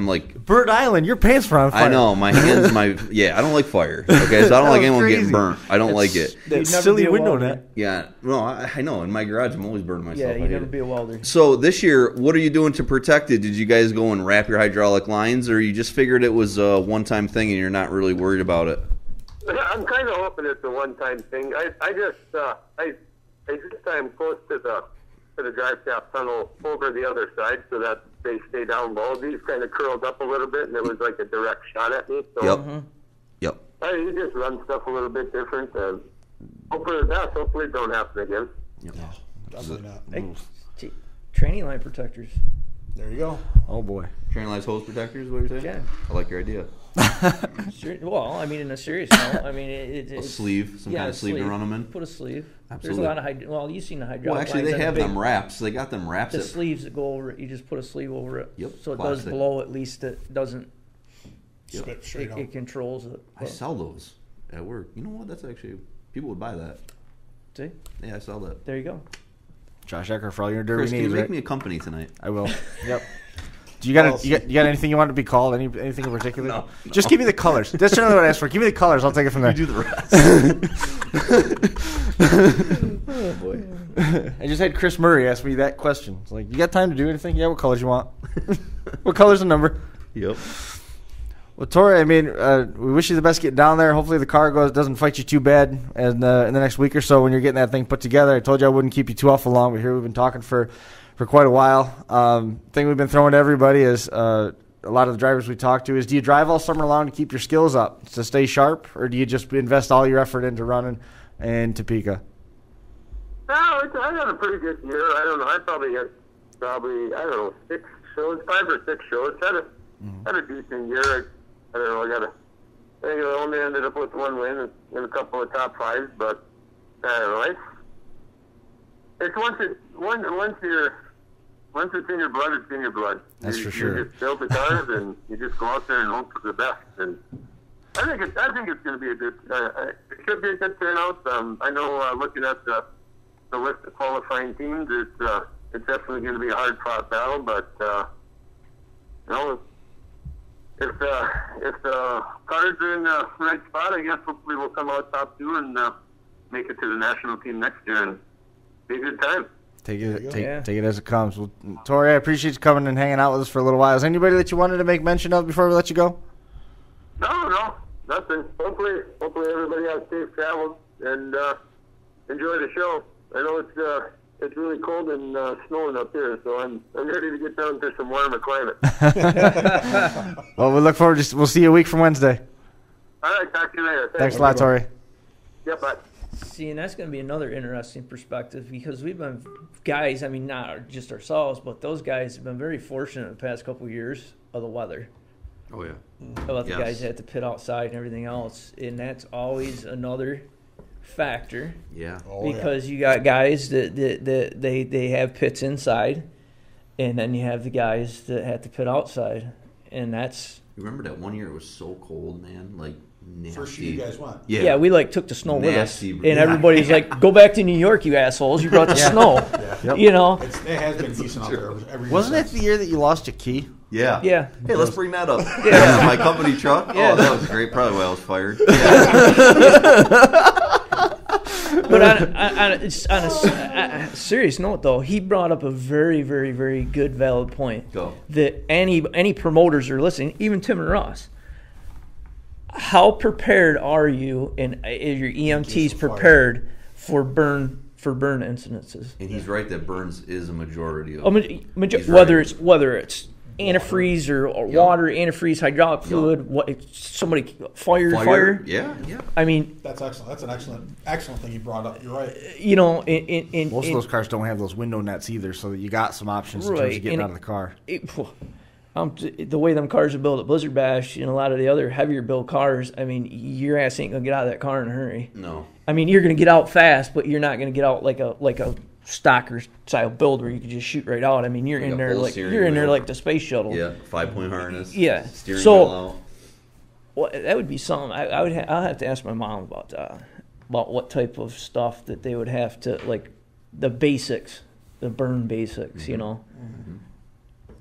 like, Bird Island, your pants are on fire. I know, my hands, I don't like fire. Okay, so I don't like anyone getting burnt. I don't like it. That silly window net. Yeah, no, I know. In my garage, I'm always burning myself. Yeah, you never be a welder. So this year, what are you doing to protect it? Did you guys go and wrap your hydraulic lines, or you just figured it was a one-time thing and you're not really worried about it? I'm kind of hoping it's a one-time thing. I just I'm close to the drive shaft tunnel over the other side so that they stay down low. These kind of curled up a little bit, and it was like a direct shot at me. So Yep. You just run stuff a little bit different. And hopefully it don't happen again. Definitely not. Hey, training line protectors. There you go. Oh, boy. Training lines, hose protectors, what you're saying? Yeah. I like your idea. Well, I mean, in a serious note, I mean, A sleeve, some kind of sleeve to run them in? Put a sleeve. Absolutely. There's a lot of well, you've seen the hydraulic Well, actually, lines they that have big- them wraps. They got them wraps. The sleeves that go over it, you just put a sleeve over it. Yep, So it plastic. does blow, at least it doesn't. Yep, straight up. It controls it. I sell those at work. You know what? That's actually, people would buy that. See? Yeah, I sell that. There you go. Josh Ecker for all your derby Chris, can you needs, make right? me a company tonight? I will. Yep. Do you got anything you want to be called? Anything in particular? No. Just give me the colors. That's generally what I ask for. Give me the colors. I'll take it from there. You do the rest. Oh, boy. I just had Chris Murray ask me that question. It's like, you got time to do anything? Yeah, what colors you want? What color's the number? Yep. Well, Tory, I mean, we wish you the best getting down there. Hopefully the car doesn't fight you too bad in the next week or so when you're getting that thing put together. I told you I wouldn't keep you too awful long, but here we've been talking for quite a while. Thing we've been throwing to everybody is a lot of the drivers we talk to is, do you drive all summer long to keep your skills up, to stay sharp, or do you just invest all your effort into running in Topeka? No, I had a pretty good year. I don't know. I probably had 6 shows, 5 or 6 shows. Had a decent year. I don't know. I think I only ended up with 1 win and a couple of top 5s, but I don't know. It's once it's in your blood, it's in your blood. That's for sure. You just build the cars and you just go out there and hope for the best. And I think it's going to be a good. It should be a good turnout. I know looking at the list of qualifying teams, it's definitely going to be a hard fought battle. But if the cars are in the right spot, I guess hopefully we'll come out top 2 and make it to the national team next year and be a good time. Take it as it comes. Well, Tory, I appreciate you coming and hanging out with us for a little while. Is anybody that you wanted to make mention of before we let you go? No, nothing. Hopefully everybody has safe travels and enjoy the show. I know it's really cold and snowing up here, so I'm ready to get down to some warmer climate. Well, we look forward to. We'll see you a week from Wednesday. All right, talk to you later. Thanks a lot, Tory. Yep, bye. See, and that's going to be another interesting perspective because we've been guys, I mean, not just ourselves, but those guys have been very fortunate in the past couple of years of the weather. Oh, yeah. About the guys that had to pit outside and everything else. And that's always another factor. Yeah. Because you got guys that they have pits inside, and then you have the guys that have to pit outside. And that's... You remember that one year it was so cold, man? Like, nasty. First year you guys went. Yeah, we took the snow Nasty, with us, and everybody's like, "Go back to New York, you assholes! You brought the snow." Yep. You know, It has been decent out there every year. Wasn't it the year that you lost your key? Yeah. Yeah. Hey, let's bring that up. Yeah, my company truck. Yeah. Oh, that was great. Probably why I was fired. Yeah. But on a serious note, though, he brought up a very, very, very good, valid point. Go. That any promoters are listening, even Tim and Ross. How prepared are you, and is your EMTs prepared for burn incidences? And he's right that burns is a majority of Whether it's antifreeze or water, antifreeze, hydraulic fluid, somebody fire. Yeah. I mean, That's excellent. That's an excellent thing you brought up. You're right. You know, Most of those cars don't have those window nets either, so you got some options in terms of getting out of the car. The way them cars are built at Blizzard Bash and a lot of the other heavier built cars, I mean, your ass ain't gonna get out of that car in a hurry. No. I mean, you're gonna get out fast, but you're not gonna get out like a stocker style build where you can just shoot right out. I mean, you're Like in a there full like steering you're in there wheel. like the space shuttle. Yeah, 5-point harness. Yeah. Steering So- wheel out. Well, that would be something. I'll have to ask my mom about what type of stuff that they would have to, like the basics, the burn basics. You know,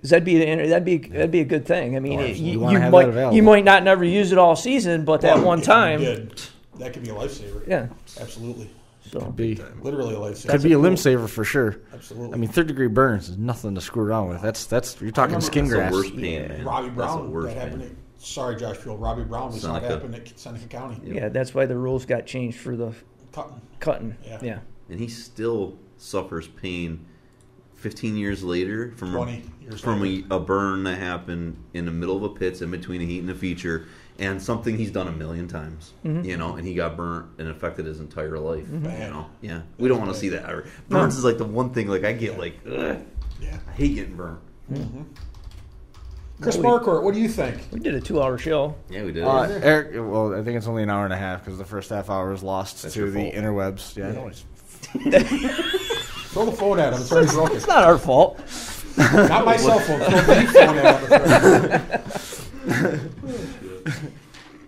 'cause that'd be a good thing. I mean, you wanna have that might available. you might not never use it all season, but that one If you time, did, that could be a lifesaver. yeah. Absolutely. So Be Literally a lifesaver. could be a limb saver for sure. Absolutely. I mean, 3rd-degree burns is nothing to screw around with. That's you're talking skin That's grass. the worst pain, man. Robbie That's Brown, the worst that happened pain. sorry, Josh Field. Robbie Brown, we saw that Seneca. happen at Seneca County. yeah, that's why the rules got changed for the Cutting. cutting. Yeah. Yeah. And he still suffers pain 15 years later from 20 years from later. a burn that happened in the middle of a pits in between a heat and a feature, and something he's done a million times, you know, and he got burnt and affected his entire life. You know, yeah, we don't want to see that ever. Burns is like the one thing. Like I get like, ugh, Yeah. I hate getting burnt. Chris Marquardt, what do you think? We did a 2-hour show. Yeah, we did. Eric, well, I think it's only an hour and a half because the first half hour is lost That's to your the fault. interwebs. Yeah, I know. Throw the phone at him. It's already broken. It's not our fault. Not my cell phone. Throw the phone at him.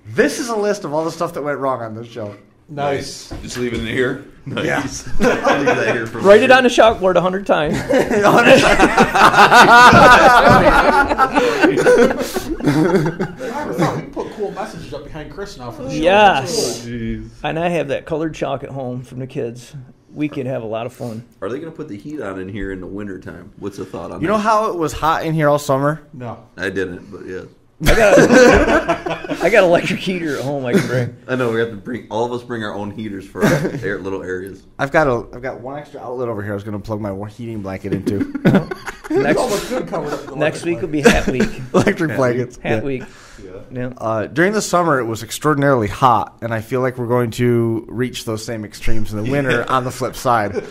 This is a list of all the stuff that went wrong on this show. Nice. Just leave it in here. Nice. I'll leave that here for Write it on the chalkboard 100 times. You put cool messages up behind Chris now for the show. Yes. Jeez. And I have that colored chalk at home from the kids. We could have a lot of fun. Are they going to put the heat on in here in the wintertime? What's the thought on You that? know how it was hot in here all summer? No. I didn't, but yeah. I got electric heater at home I can bring. I know we have to bring all of us bring our own heaters for our little areas. I've got one extra outlet over here. I was going to plug my heating blanket into Next, Almost good covered up the next week will electric be hat week. electric blankets. Hat Yeah. week. Yeah. During the summer, it was extraordinarily hot, and I feel like we're going to reach those same extremes in the winter on the flip side. We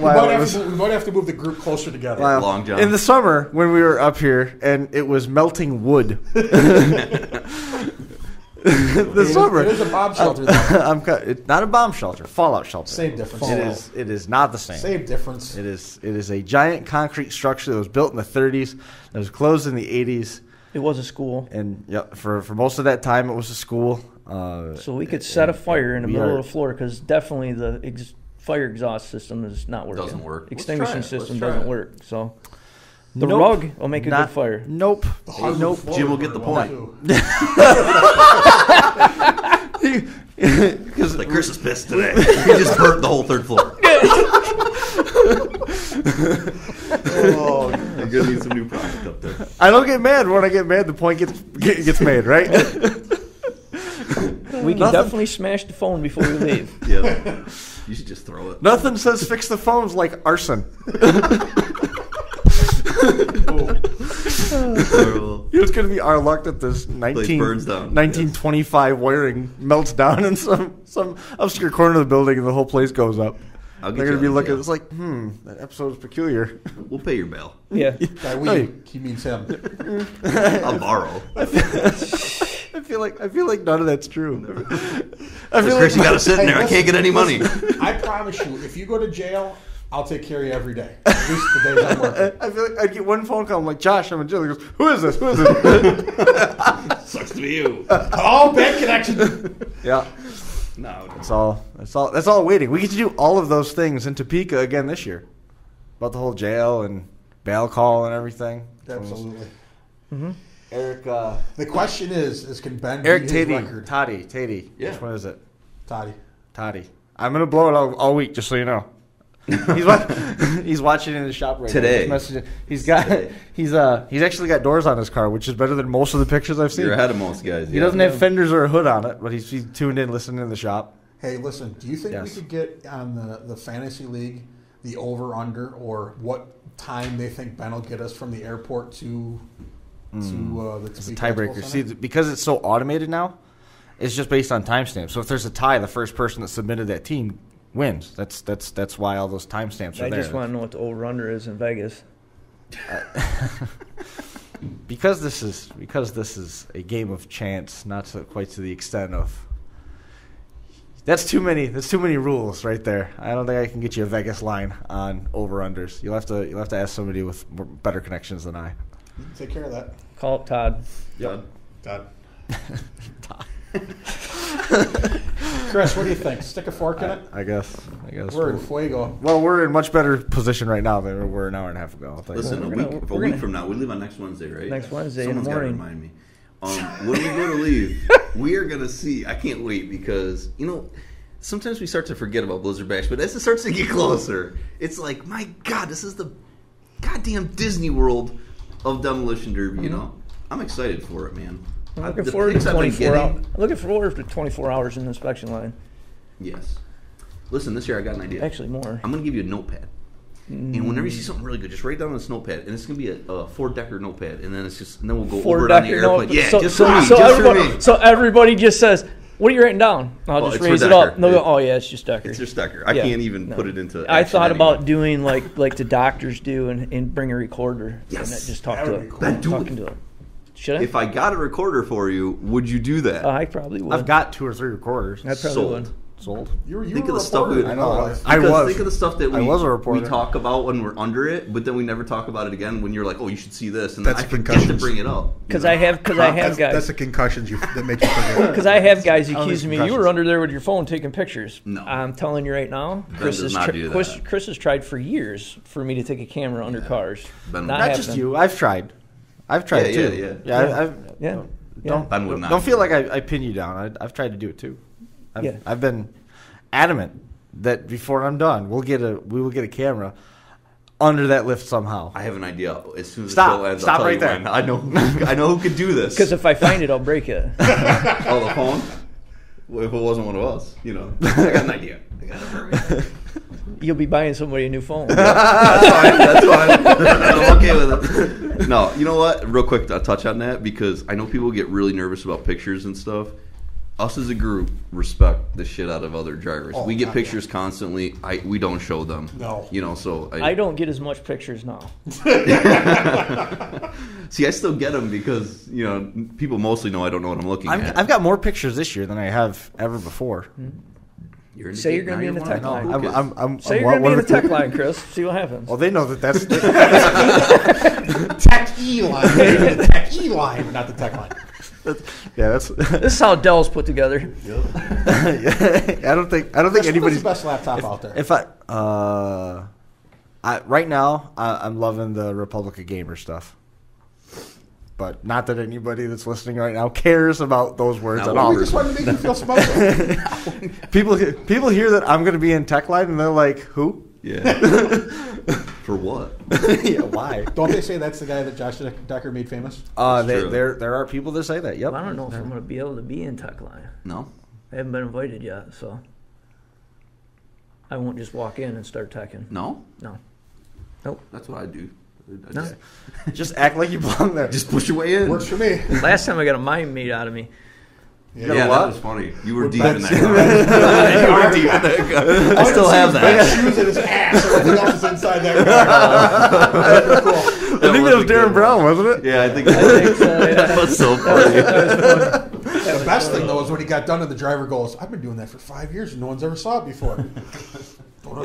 might have to move the group closer together. Long John. In the summer, when we were up here, and it was melting wood. The summer. It is a bomb shelter, though. It's not a bomb shelter, fallout shelter. Same difference. It is not the same. Same difference. It is a giant concrete structure that was built in the 30s, that was closed in the 80s, It was a school. and for most of that time it was a school. So we could set a fire in the we middle are- of the floor because definitely the fire exhaust system is not working. Doesn't work. Extinguishing Let's try it. system Let's try doesn't it. work. So the Nope. rug will make a Not- good fire. Nope. Nope. Jim will get the point. Because Like Chris is pissed today. He just burnt the whole 3rd floor. Oh, you're gonna need some new product up there. I don't get mad. When I get mad, the point gets made, right? We can definitely smash the phone before we leave. Yeah, you should just throw it. Nothing says fix the phones like arson. You know, it's going to be our luck that this burns down. 1925 wiring melts down in some obscure corner of the building and the whole place goes up. I'll get They're you going to be on looking. jail. It's like, that episode is peculiar. We'll pay your bail. Yeah. By we, Hey. he means him. I'll borrow. I feel like none of that's true. I feel Chris, you like got to sit in there. I can't get any money. I promise you, if you go to jail, I'll take care of you every day. At least the days I'm working. I feel like I'd get one phone call. I'm like, Josh, I'm in jail. He goes, who is this? Who is this? Sucks to be you. Oh, bad connection. Yeah. No, That's all waiting. We get to do all of those things in Topeka again this year. About the whole jail and bail call and everything. Absolutely. Eric The question is can Ben Eric beat his Tatey. record? Tatey. Yeah. Which one is it? Toddy. Toddy. I'm gonna blow it all week, just so you know. He's watching in the shop right Today. now. He's messaging. He's actually got doors on his car, which is better than most of the pictures I've seen. You're ahead of most guys. He doesn't have fenders or a hood on it, but he's tuned in, listening in the shop. Hey, listen, do you think we Yes. could get on the fantasy league the over-under or what time they think Ben will get us from the airport to the It's a Topeka tiebreaker. Expo See, Center? because it's so automated now, it's just based on timestamps. So if there's a tie, the first person that submitted that team wins. That's why all those timestamps are I there. just want to know what the over-under is in Vegas. because this is a game of chance, not quite to the extent of That's too many rules right there. I don't think I can get you a Vegas line on over-unders. You'll have to ask somebody with better connections than I. Take care of that. Call up Todd. Yep. Todd. Chris, what do you think? Stick a fork in it? I guess. We're in fuego. Well, we're in much better position right now than we were an hour and a half ago. I'll tell you Listen, that. a week from now, we leave on next Wednesday, right? Next Wednesday Someone's in the morning. gotta remind me. When we go to leave, we are going to see. I can't wait because, sometimes we start to forget about Blizzard Bash, but as it starts to get closer, it's like, my God, this is the goddamn Disney World of Demolition Derby, I'm excited for it, man. I'm looking forward to 24 hours. I'm looking forward to 24 hours in the inspection line. Yes. Listen, this year I got an idea. Actually, more. I'm going to give you a notepad. And whenever you see something really good, just write down on this notepad, and it's going to be a 4-decker notepad, and then we'll go over it on the airplane. Yeah, just for me. So everybody just says, "What are you writing down?" I'll just raise it up. And they'll go, "Oh yeah, it's just Decker." It's just Decker. I can't even put it into. I thought about doing like the doctors do and bring a recorder and just talk to it. Talking to it. Should I? If I got a recorder for you, would you do that? I probably would. I've got 2 or 3 recorders. I probably would. Sold. You think were of the a stuff reporter. I know. I was. Think of the stuff that we talk about when we're under it, but then we never talk about it again. When you're like, "Oh, you should see this," and that's then I forget to bring it up. Because I have guys. That's the concussions that make you forget. Because I have guys accusing me. You were under there with your phone taking pictures. No, I'm telling you right now. Chris has tried for years for me to take a camera under cars. Not just you. I've tried. Too. Yeah. Don't feel like I pin you down. I've tried to do it too. I've been adamant that before I'm done, we will get a camera under that lift somehow. I have an idea. As soon as the show ends, I'll tell you when. I know who could do this. Because if I find it, I'll break it. Oh, the phone? Well, if it wasn't one of us, I got an idea. You'll be buying somebody a new phone. That's fine. I'm okay with it. No, you know what? Real quick, I'll touch on that because I know people get really nervous about pictures and stuff. Us as a group respect the shit out of other drivers. We get pictures constantly. We don't show them. No. So I don't get as much pictures now. See, I still get them because, people mostly know I don't know what I'm looking at. I've got more pictures this year than I have ever before. Say you're going to be in the tech line. Say you're going to be in the tech line, Chris. See what happens. Well, they know that's Tech E line. Tech E line, not the tech line. That's this is how Dell's put together. Yep. I don't think anybody's what's the best laptop out there. If right now I'm loving the Republica Gamer stuff, but not that anybody that's listening right now cares about those words at all. We just wanted to make you feel smart. People hear that I'm going to be in Tech Line and they're like, "Who?" Yeah. For what? Yeah, why? Don't they say that's the guy that Josh Decker made famous? There are people that say that. Yep. Well, I don't know if I'm going to be able to be in Tech Line. No. I haven't been invited yet, so I won't just walk in and start teching. No. Nope. That's what I do. No. Just act like you belong there. Just push your way in. Works for me. Last time I got a mind made out of me. Yeah, that was funny. You were deep in that car. You were deep in that car. I still have that. Shoes in his ass. Everything else is inside that car. Cool. I think that was Darren Brown, wasn't it? Yeah, I think so. That was so funny. The best thing, though, is when he got done and the driver goes, "I've been doing that for 5 years and no one's ever saw it before." Oh,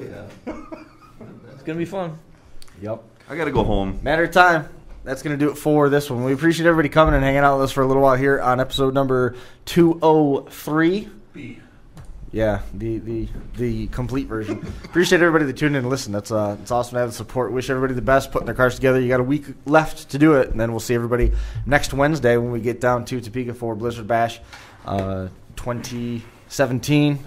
yeah. It's going to be fun. Yep. I got to go home. Matter of time. That's going to do it for this one. We appreciate everybody coming and hanging out with us for a little while here on episode number 203. Yeah, the complete version. Appreciate everybody that tuned in and listened. It's awesome to have the support. Wish everybody the best putting their cars together. You got a week left to do it, and then we'll see everybody next Wednesday when we get down to Topeka for Blizzard Bash 2017.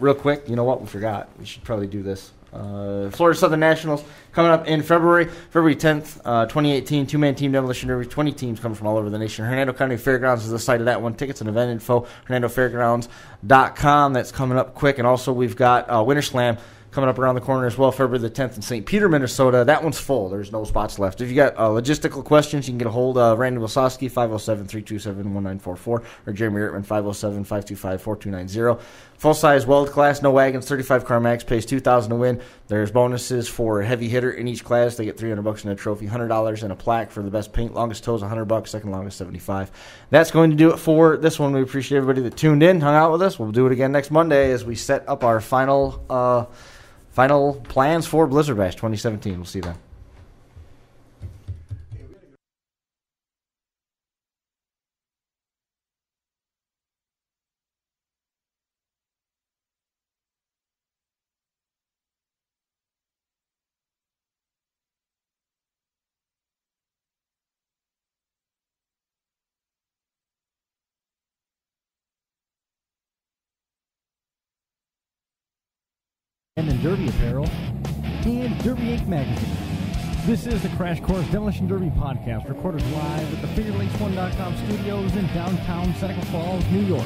Real quick, you know what? We forgot. We should probably do this. Florida Southern Nationals coming up in February 10th, 2018. Two-man team demolition derby. 20 teams coming from all over the nation. Hernando County Fairgrounds is the site of that one. Tickets and event info, HernandoFairgrounds.com. That's coming up quick. And also we've got Winter Slam coming up around the corner as well, February the 10th in St. Peter, Minnesota. That one's full. There's no spots left. If you got logistical questions, you can get a hold of Randy Wilsowski, 507-327-1944, or Jeremy Ertman, 507-525-4290. Full-size weld class, no wagons, 35-car max, pays $2,000 to win. There's bonuses for a heavy hitter in each class. They get $300 in a trophy, $100 in a plaque for the best paint. Longest toes, $100. Second longest, $75. That's going to do it for this one. We appreciate everybody that tuned in, hung out with us. We'll do it again next Monday as we set up our final plans for Blizzard Bash 2017. We'll see you then. And Derby apparel, and Derby Inc. magazine. This is the Crash Course Demolition Derby podcast, recorded live at the FingerLakes1.com studios in downtown Seneca Falls, New York.